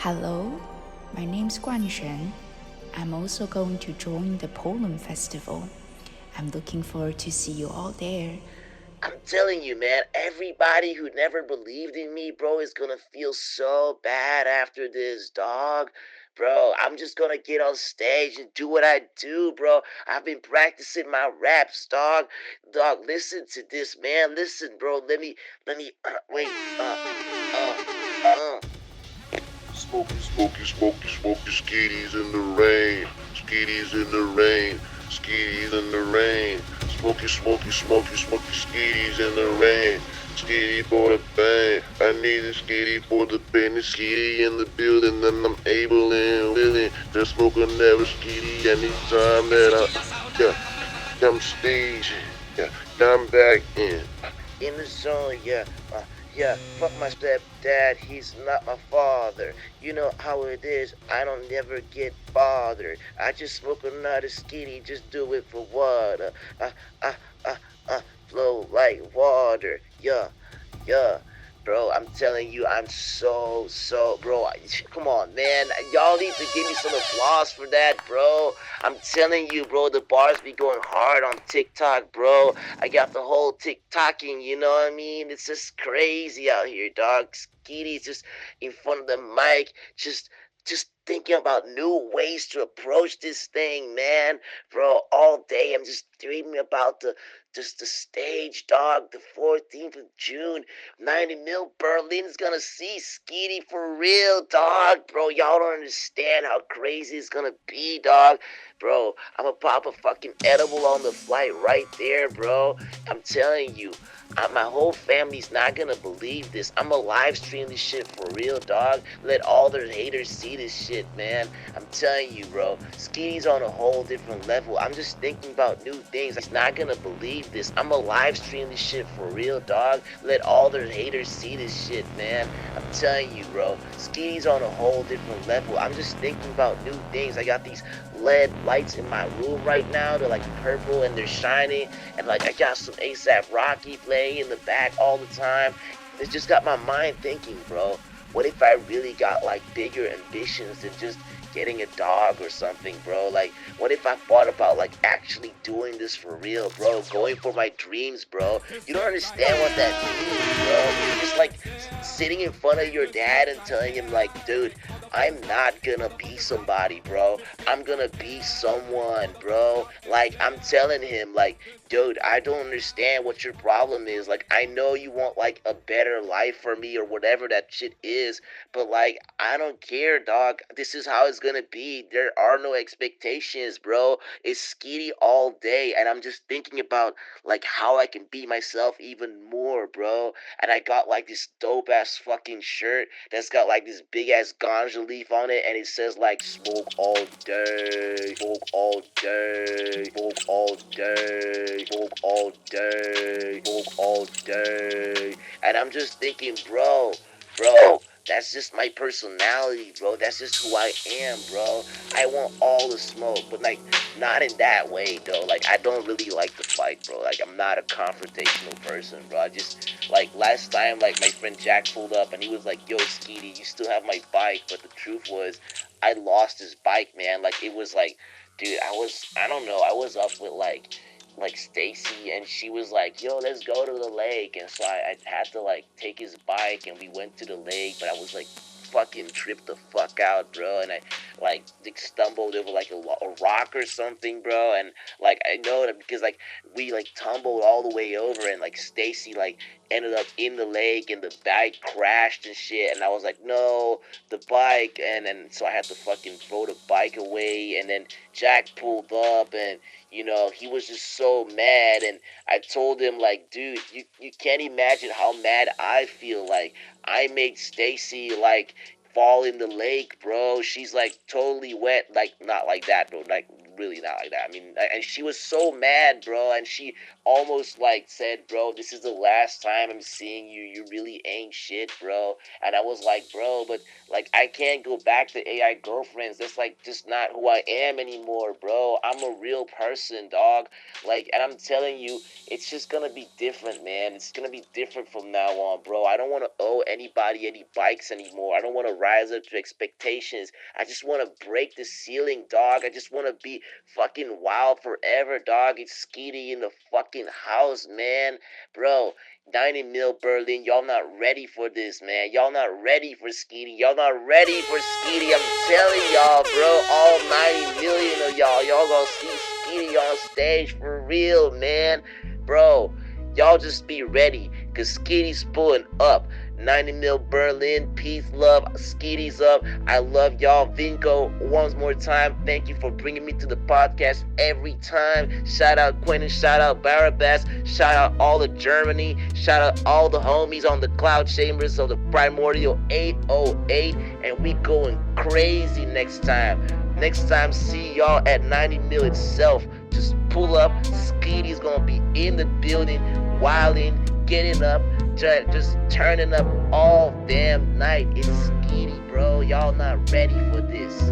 Speaker 14: Hello, my name's Kuan-Hsuan. I'm also going to join the Pollen Festival. I'm looking forward to see you all there.
Speaker 5: I'm telling you, man, everybody who never believed in me, bro, is gonna feel so bad after this, dog. Bro, I'm just gonna get on stage and do what I do, bro. I've been practicing my raps, dog. Dog, listen to this, man. Listen, bro. Let me, wait.
Speaker 15: Smoky, smoky, smoky, smoky, Skeeties in the rain. Skeeties in the rain. Skeeties in the rain. Smoky, smoky, smoky, smoky, Skeeties in the rain. Skeetie for the bang. I need a Skeetie for the pain. Skeetie in the building, and I'm able and willing to smoke another Skeetie anytime that I'm staging. Yeah, I'm back
Speaker 5: In the zone, yeah. Yeah, fuck my stepdad, he's not my father. You know how it is, I don't never get bothered. I just smoke another Skeetie, just do it for water. Flow like water. Yeah. Bro, I'm telling you, I'm so, bro, come on, man. Y'all need to give me some applause for that, bro. I'm telling you, bro, the bars be going hard on TikTok, bro. I got the whole TikToking, you know what I mean? It's just crazy out here, dog. Skeetie's just in front of the mic, just thinking about new ways to approach this thing, man. Bro, all day I'm just dreaming about the stage, dog. The 14th of June, 90 mil Berlin's gonna see Skeetie for real, dog. Bro, y'all don't understand how crazy it's gonna be, dog. Bro, I'm gonna pop a fucking edible on the flight right there, bro. I'm telling you. My whole family's not gonna believe this. I'm gonna live stream this shit for real, dog. Let all their haters see this shit, man. I'm telling you, bro. Skeetie's on a whole different level. I'm just thinking about new things. He's not gonna believe this. I'm gonna live stream this shit for real, dog. Let all their haters see this shit, man. I'm telling you, bro. Skeetie's on a whole different level. I'm just thinking about new things. I got these LED lights in my room right now. They're like purple and they're shining. And like I got some ASAP Rocky playing in the back all the time. It just got my mind thinking, bro. What if I really got like bigger ambitions than just getting a dog or something, bro? Like, what if I thought about like actually doing this for real, bro? Going for my dreams, bro. You don't understand what that means, bro. Just like sitting in front of your dad and telling him like, dude, I'm not gonna be somebody, bro. I'm gonna be someone, bro. Like, I'm telling him like, dude, I don't understand what your problem is. Like, I know you want like a better life for me or whatever that shit is, but like, I don't care, dog. This is how it's gonna be. There are no expectations, bro. It's Skeetie all day, and I'm just thinking about like how I can be myself even more, bro. And I got like this dope ass fucking shirt that's got like this big ass ganja leaf on it, and it says like smoke all day, smoke all day, smoke all day, smoke all day, smoke all day. And I'm just thinking, bro, that's just my personality, bro. That's just who I am, bro. I want all the smoke, but like not in that way, though. Like I don't really like to fight, bro. Like I'm not a confrontational person, bro. I just like last time, like my friend Jack pulled up and he was like, "Yo, Skeetie, you still have my bike?" But the truth was, I lost his bike, man. Like it was like, dude, I don't know. I was up with like Stacy, and she was like, yo, let's go to the lake. And so I had to like take his bike and we went to the lake, but I was like fucking tripped the fuck out, bro. And I like stumbled over like a rock or something, bro. And like I know that because like we like tumbled all the way over, and like Stacy like ended up in the lake and the bike crashed and shit. And I was like, no, the bike. And then so I had to fucking throw the bike away. And then Jack pulled up, and you know, he was just so mad, and I told him, like, dude, you can't imagine how mad I feel. Like, I made Stacy, like, fall in the lake, bro. She's, like, totally wet. Like, not like that, bro. Like, really not like that. I mean, and she was so mad, bro, and she almost like said, bro, this is the last time I'm seeing you. You really ain't shit, bro. And I was like, bro, but like I can't go back to AI girlfriends. That's like just not who I am anymore, bro. I'm a real person, dog. Like, and I'm telling you, it's just gonna be different, man. It's gonna be different from now on, bro. I don't want to owe anybody any bikes anymore. I don't want to rise up to expectations. I just want to break the ceiling, dog. I just want to be fucking wild forever, dog. It's Skeetie in the fucking house, man. Bro, 90 mil Berlin, y'all not ready for this, man. Y'all not ready for Skeetie. Y'all not ready for Skeetie. I'm telling y'all, bro. All 90 million of y'all gonna see Skeetie on stage for real, man. Bro, y'all just be ready, cause Skeetie's pulling up. 90 mil Berlin, peace, love, Skeetie's up. I love y'all. Vinco, once more time, thank you for bringing me to the podcast every time. Shout out Quentin, shout out Barabas, shout out all of Germany, shout out all the homies on the cloud chambers of the Primordial 808, and we going crazy next time. Next time, see y'all at 90 mil itself. Just pull up. Skeetie's gonna be in the building, wilding, getting up, just turning up all damn night. It's Skeetie, bro. Y'all not ready for this.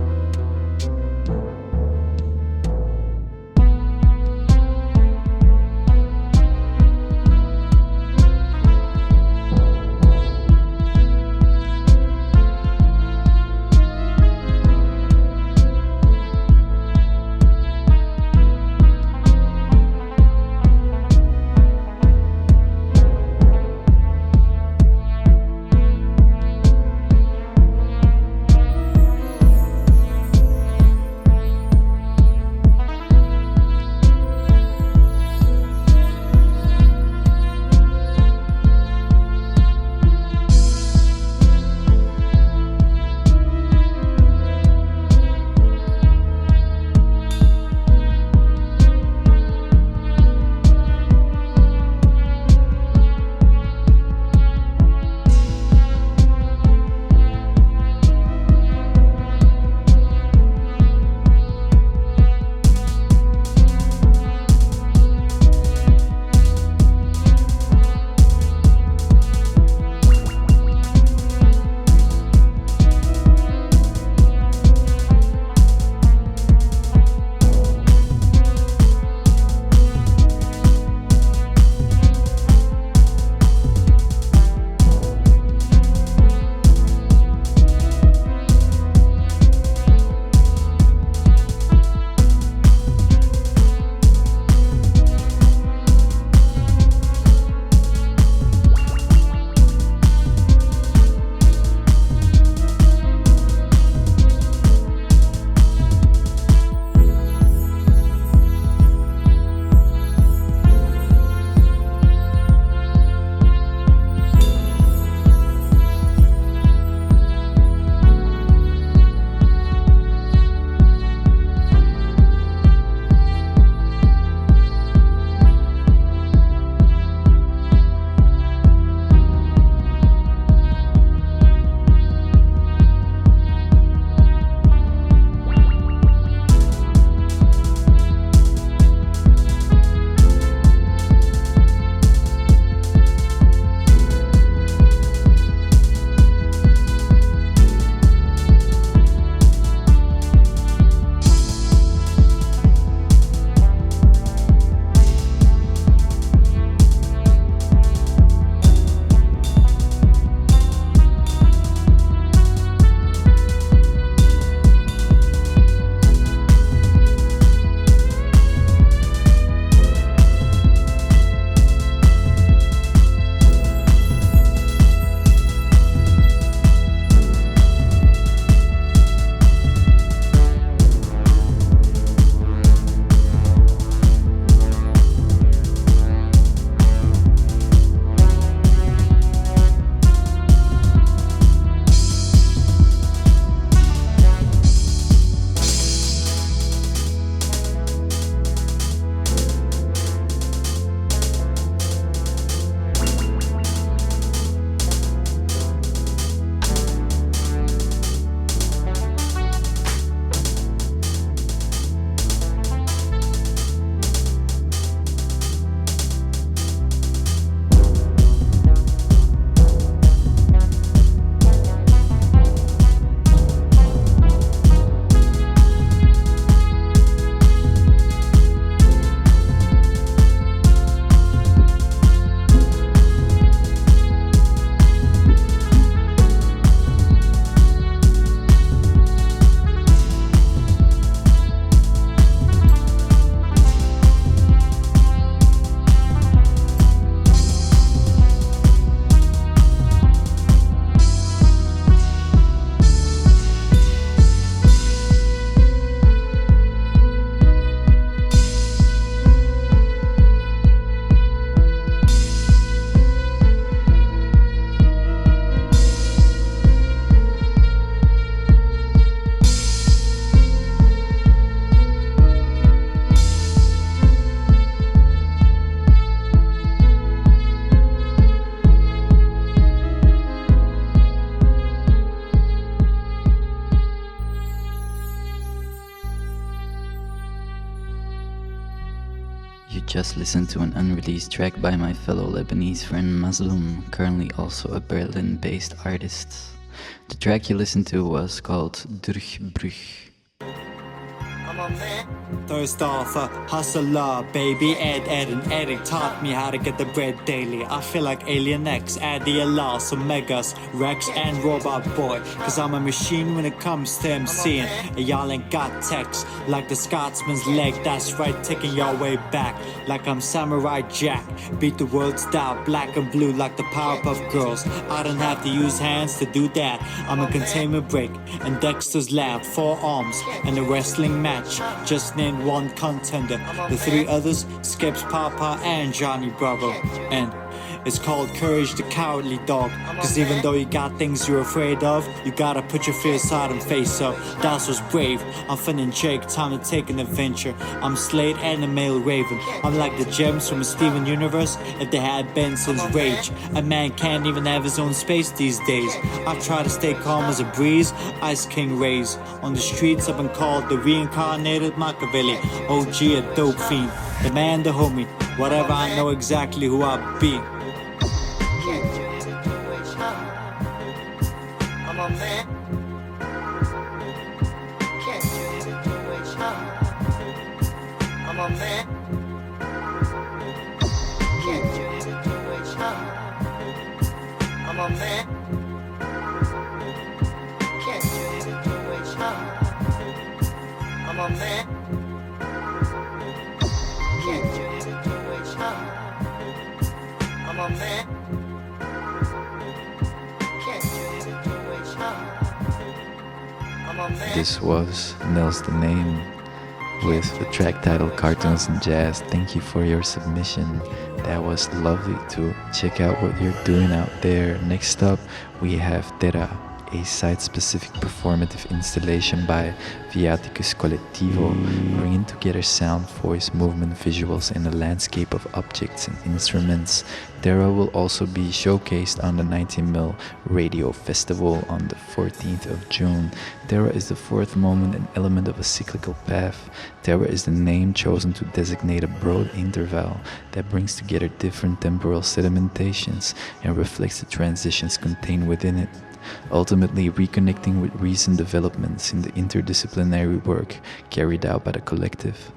Speaker 2: just listened to an unreleased track by my fellow Lebanese friend Mazloum, currently also a Berlin-based artist. The track you listened to was called Durchbruch.
Speaker 16: Thirst off a hustler, baby. Ed and Eric taught me how to get the bread daily. I feel like Alien X, Addy Alas, Omegas, Rex and Robot Boy. Cause I'm a machine when it comes to MCing. And y'all ain't got text like the Scotsman's leg. That's right, taking your way back. Like I'm Samurai Jack. Beat the world's style, black and blue like the Powerpuff Girls. I don't have to use hands to do that. I'm a containment break and Dexter's Lab, 4 arms and a wrestling match. Just named one contender. The 3 others, Skips, Papa, and Johnny Bravo. And it's called Courage the Cowardly Dog. Cause even though you got things you're afraid of, you gotta put your fear aside and face up. That's what's brave. I'm finna Jake, time to take an adventure. I'm Slade and a male raven. I'm like the gems from a Steven universe if they had Benson's rage. A man can't even have his own space these days. I try to stay calm as a breeze. Ice King rays. On the streets I've been called the reincarnated Machiavelli. OG a dope fiend. The man, the homie. Whatever, I know exactly who I be. I'm a man. I'm a man. I'm a man. I'm a man. I'm a man.
Speaker 2: This was Nels the Name with the track title Cartoons and Jazz. Thank you for your submission. That was lovely to check out what you're doing out there. Next up, we have Terra, a site-specific performative installation by Viaticus Collectivo, bringing together sound, voice, movement, visuals in a landscape of objects and instruments. Terra will also be showcased on the 90mm Radio Festival on the 14th of June. Terra is the fourth moment and element of a cyclical path. Terra is the name chosen to designate a broad interval that brings together different temporal sedimentations and reflects the transitions contained within it, ultimately reconnecting with recent developments in the interdisciplinary work carried out by the collective.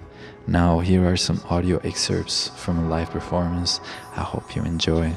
Speaker 2: Now, here are some audio excerpts from a live performance. I hope you enjoy.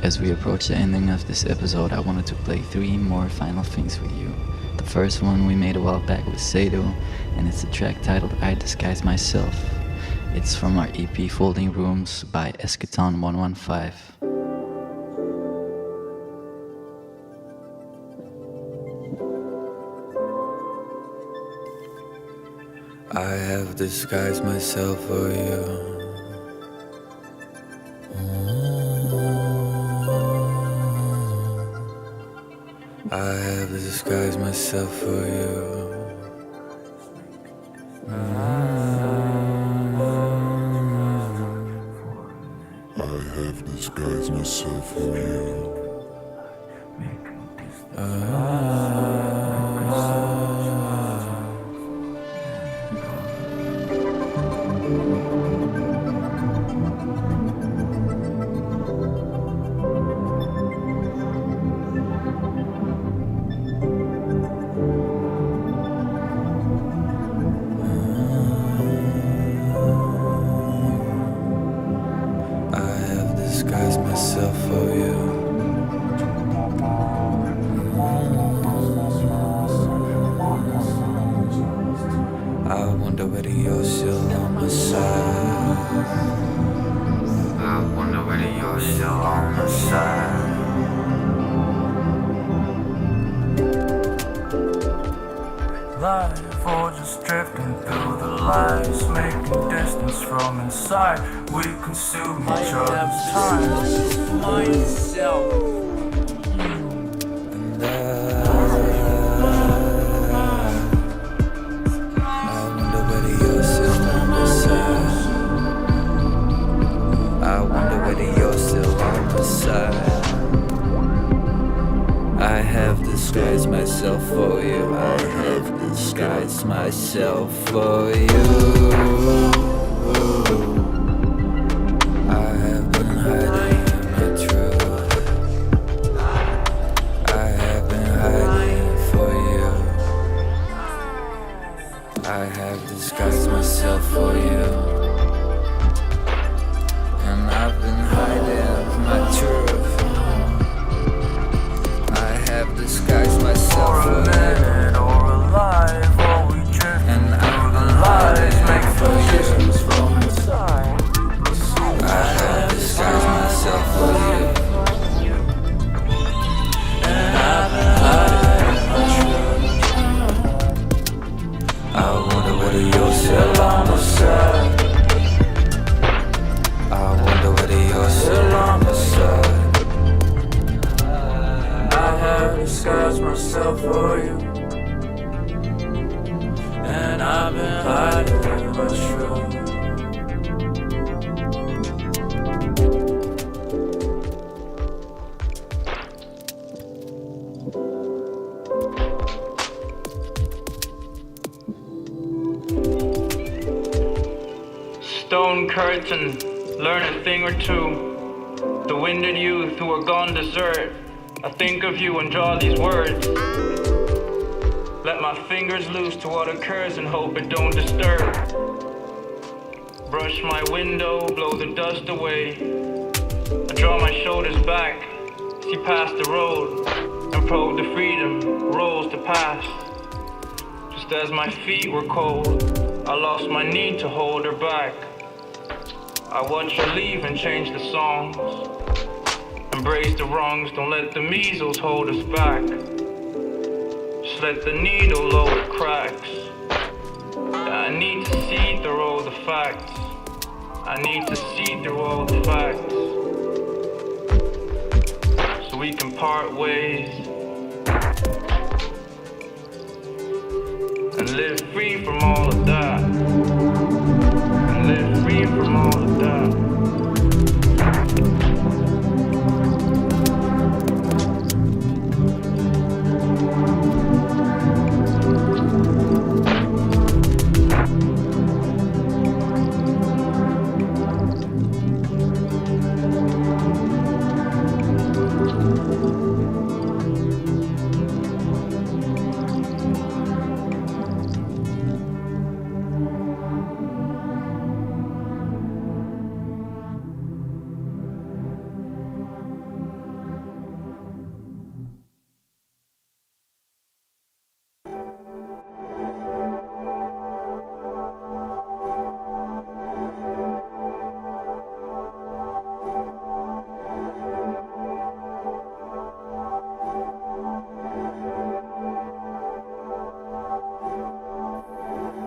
Speaker 2: As we approach the ending of this episode, I wanted to play 3 more final things with you. The first one we made a while back with Sado, and it's a track titled I Disguise Myself. It's from our EP Folding Rooms by Esketon 115.
Speaker 17: I have disguised myself for you. I have disguised myself for you.
Speaker 15: I have disguised myself for you.
Speaker 18: Life or just drifting through the lights, making distance from inside. We consume each other's time. Myself.
Speaker 17: And I wonder whether you're still on my side. I wonder whether you're still on my side. I have disguised disguised myself for you. I have disguised myself for you. I have been hiding my truth. I have been hiding for you. I have disguised myself for you. And I've been hiding my truth. I have disguised myself for you.
Speaker 18: Or alive, or we drift
Speaker 17: And I've
Speaker 18: through
Speaker 17: been
Speaker 18: the lies,
Speaker 17: hiding
Speaker 18: make
Speaker 17: for you.
Speaker 18: decisions from inside.
Speaker 17: I have disguised myself for you. And I've been hiding my truth. I wonder whether you're still on my side. I wonder whether you're still on my side.
Speaker 18: I have disguised myself for you, and I've been hiding my truth.
Speaker 19: Stone curtain, learn a thing or two. The winded youth who are gone desert. I think of you and draw these words. Let my fingers loose to what occurs and hope it don't disturb. Brush my window, blow the dust away. I draw my shoulders back, see past the road, and probe the freedom rolls to past. Just as my feet were cold, I lost my need to hold her back. I watch her leave and change the songs. Embrace the wrongs, don't let the measles hold us back. Just let the needle lower cracks. I need to see through all the facts. I need to see through all the facts. So we can part ways and live free from all of that. And live free from all of that.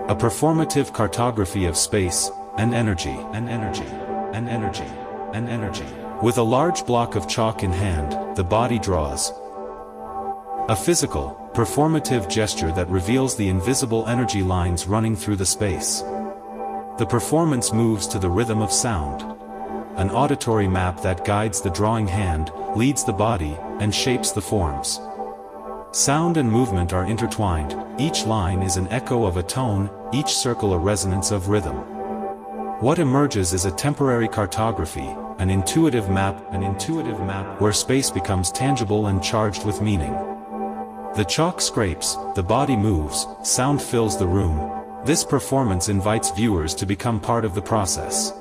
Speaker 20: A performative cartography of space, and energy, and energy, and energy, and energy. With a large block of chalk in hand, the body draws a physical, performative gesture that reveals the invisible energy lines running through the space. The performance moves to the rhythm of sound. An auditory map that guides the drawing hand, leads the body, and shapes the forms. Sound and movement are intertwined, each line is an echo of a tone, each circle a resonance of rhythm. What emerges is a temporary cartography, an intuitive map where space becomes tangible and charged with meaning. The chalk scrapes, the body moves, sound fills the room. This performance invites viewers to become part of the process.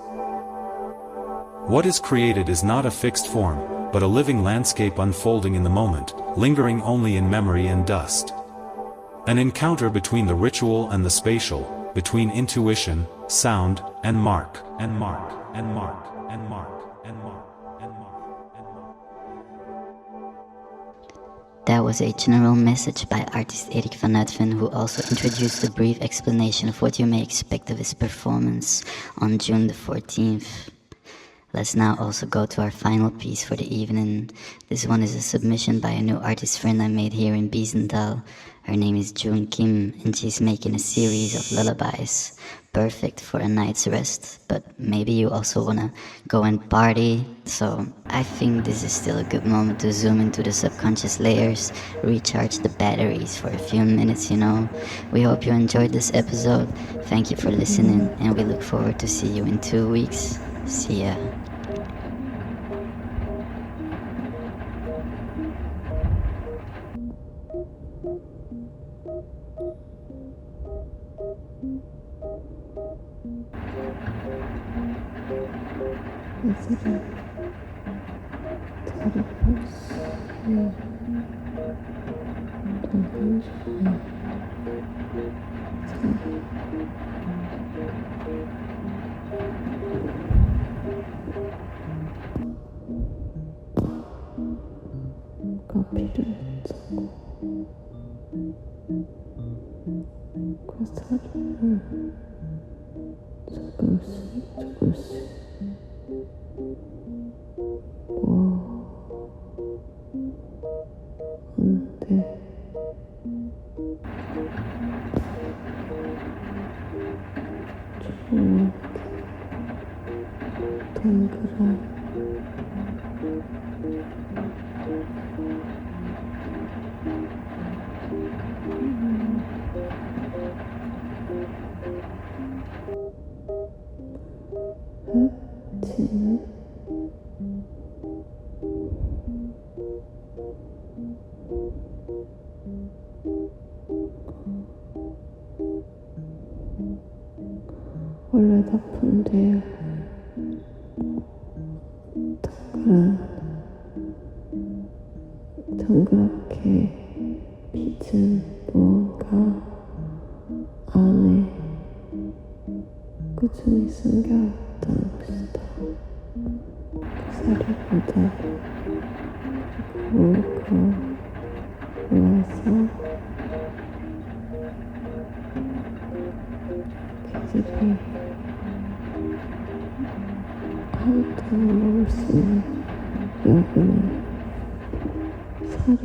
Speaker 20: What is created is not a fixed form, but a living landscape unfolding in the moment, lingering only in memory and dust. An encounter between the ritual and the spatial, between intuition, sound, and mark, and mark, and mark, and mark, and mark, and mark, and mark.
Speaker 3: That was a general message by artist Erik van Uitven, who also introduced a brief explanation of what you may expect of his performance on June the 14th. Let's now also go to our final piece for the evening. This one is a submission by a new artist friend I made here in Biesendal. Her name is Jieun Kim, and she's making a series of lullabies. Perfect for a night's rest, but maybe you also wanna go and party. So I think this is still a good moment to zoom into the subconscious layers, recharge the batteries for a few minutes, you know. We hope you enjoyed this episode. Thank you for listening, and we look forward to see you in 2 weeks. See ya.
Speaker 2: 원래 나쁜데요. 동그랗게 빚은 무언가 안에 꾸준히 숨겨왔던 것이다. 그 사리보다 울고 올라서 그들이 아무도 먹을 수 있는 여분의 사료,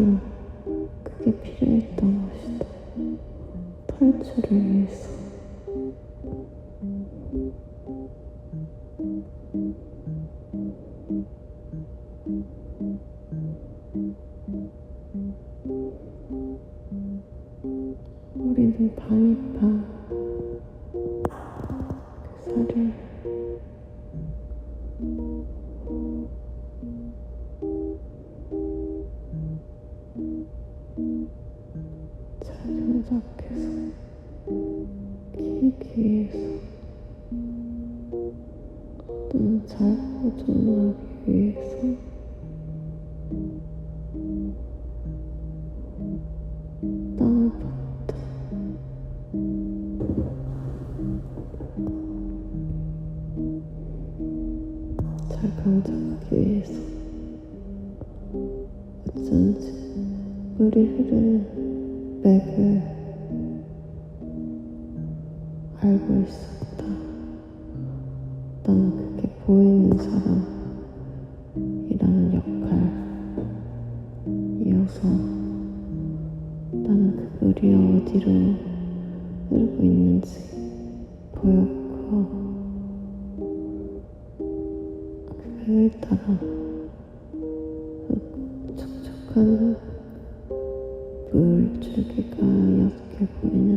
Speaker 2: 그게 필요했던 것이다. 탈출을 위해서. 우리는 밤이 그 사료 자연스럽게서 키우기 위해서 또는 잘 보존하기 위해서 땅을 봤다. 잘 강작하기 위해서 어쩐지 물이 흐르는 맥을 알고 있었다. 난 그게 보이는 사람이라는 역할이어서 나는 그 물이 어디로 흐르고 있는지 보였고 그 맥을 따라 그 촉촉한 물줄기가 옅게 보이는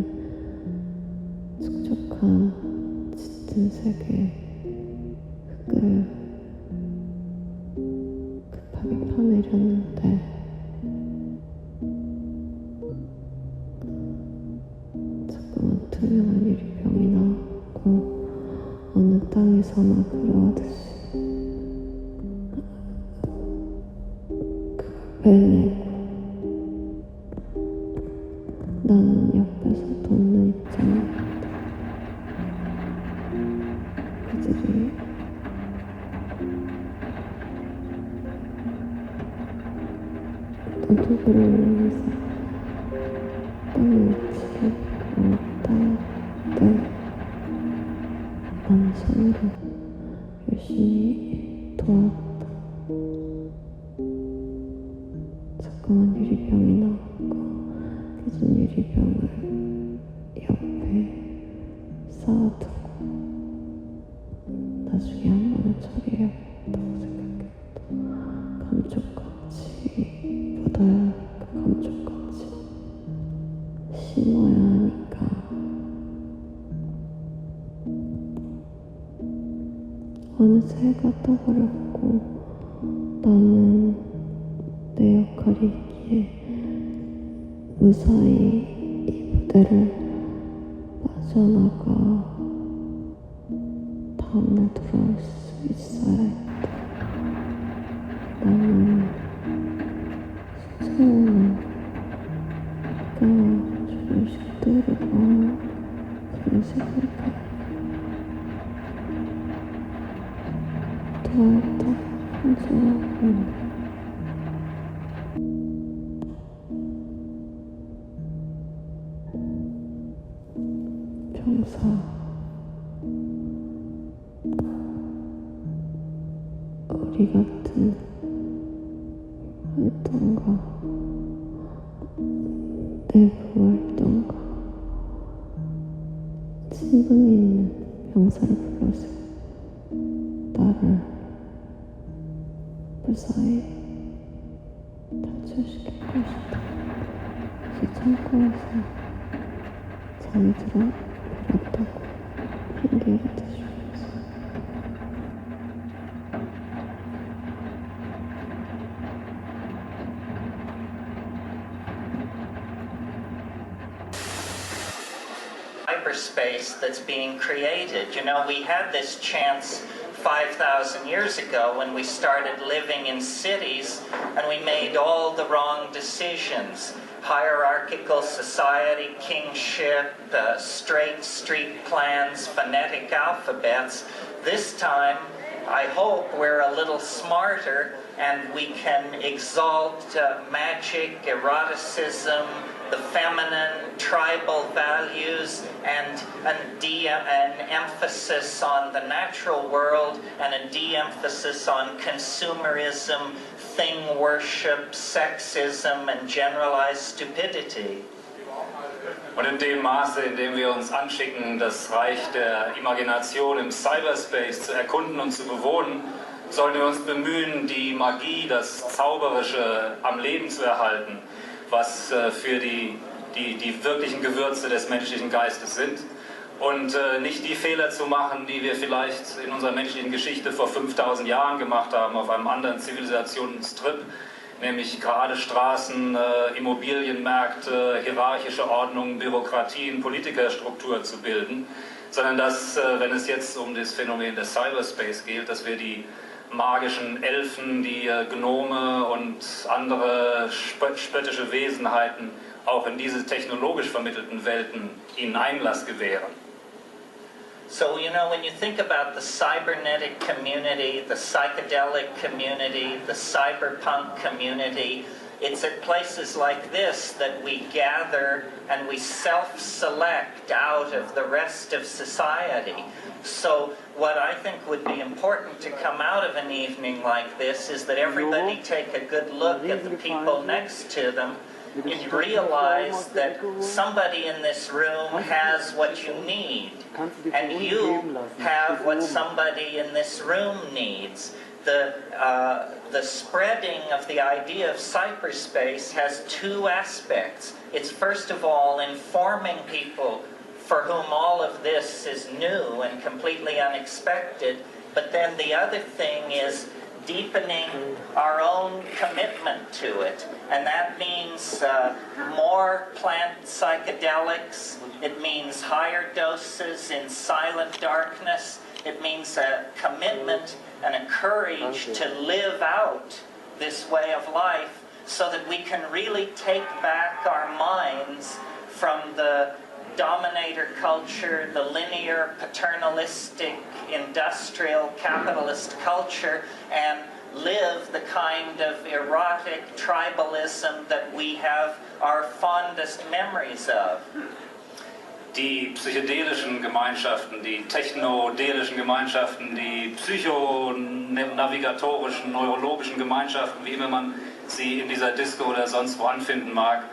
Speaker 2: 촉촉한 짙은 색의 흙을 급하게 펴내렸는데 자꾸만 투명한 유리병이 나왔고 어느 땅에서나 그러하듯이 그걸 빼내고 나는 옆에서 돕는 입장이었다. 그들이 어떤 도구를 이용해서 땅을 치고 땅을 때 나는 손으로 열심히
Speaker 21: 자꾸만 유리병이 나왔고 깨진 유리병을 옆에 쌓아두고 나중에 한 번에 처리해야겠다고 생각했다. 감쪽같이 묻어야 하니까 감쪽같이 심어야 하니까 어느새 떠버렸고 나는 내 역할이기에 무사히 이 무대를 빠져나가 다음날 돌아올 수 있어야 했다. 나는 수채화는 가 조금씩 뜨르고 그런 생각에 누워있다 혼자라고 병사 우리 같은 활동가 내부 활동가 친분이 있는 병사를 불러서 나를 무사히 탈출시킬 것이다. 그 창고에서 잠들어 버렸다고 핑계가 대주면서
Speaker 22: cyberspace that's being created. You know, we had this chance 5,000 years ago when we started living in cities and we made all the wrong decisions. Hierarchical society, kingship, straight street plans, phonetic alphabets. This time, I hope we're a little smarter and we can exalt magic, eroticism, the feminine, tribal values, and an emphasis on the natural world and a de-emphasis on consumerism, thing worship, sexism, and generalized stupidity.
Speaker 23: Und in dem Maße, in dem wir uns anschicken, das Reich der Imagination im Cyberspace zu erkunden und zu bewohnen, sollen wir uns bemühen, die Magie, das Zauberische am Leben zu erhalten, was für die wirklichen Gewürze des menschlichen Geistes sind. Und nicht die Fehler zu machen, die wir vielleicht in unserer menschlichen Geschichte vor 5000 Jahren gemacht haben, auf einem anderen Zivilisationstrip, nämlich gerade Straßen, Immobilienmärkte, hierarchische Ordnungen, Bürokratien, Politikerstruktur zu bilden, sondern dass, wenn es jetzt um das Phänomen des Cyberspace geht, dass wir die magischen Elfen, die Gnome und andere spöttische Wesenheiten auch in diese technologisch vermittelten Welten ihnen Einlass gewähren.
Speaker 22: So, you know, when you think about the cybernetic community, the psychedelic community, the cyberpunk community, it's at places like this that we gather and we self-select out of the rest of society. So what I think would be important to come out of an evening like this is that everybody take a good look at the people next to them and realize that somebody in this room has what you need, and you have what somebody in this room needs. The spreading of the idea of cyberspace has two aspects. It's first of all informing people for whom all of this is new and completely unexpected, but then the other thing is deepening our own commitment to it. And that means more plant psychedelics. It means higher doses in silent darkness. It means a commitment and a courage to live out this way of life so that we can really take back our minds from the dominator culture, the linear, paternalistic, industrial, capitalist culture, and live the kind of erotic tribalism that we have our fondest memories of.
Speaker 23: Die psychedelischen Gemeinschaften, die technodelischen Gemeinschaften, die psychonavigatorischen, neurologischen Gemeinschaften, wie immer man sie in dieser Disco oder sonst wo anfinden mag,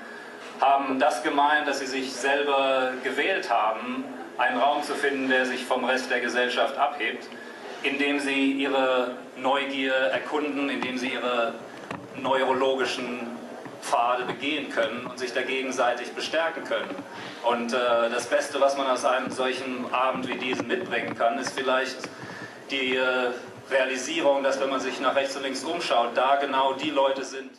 Speaker 23: haben das gemeint, dass sie sich selber gewählt haben, einen Raum zu finden, der sich vom Rest der Gesellschaft abhebt, indem sie ihre Neugier erkunden, indem sie ihre neurologischen Pfade begehen können und sich da gegenseitig bestärken können. Und das Beste, was man aus einem solchen Abend wie diesen mitbringen kann, ist vielleicht die Realisierung, dass wenn man sich nach rechts und links umschaut, da genau die Leute sind,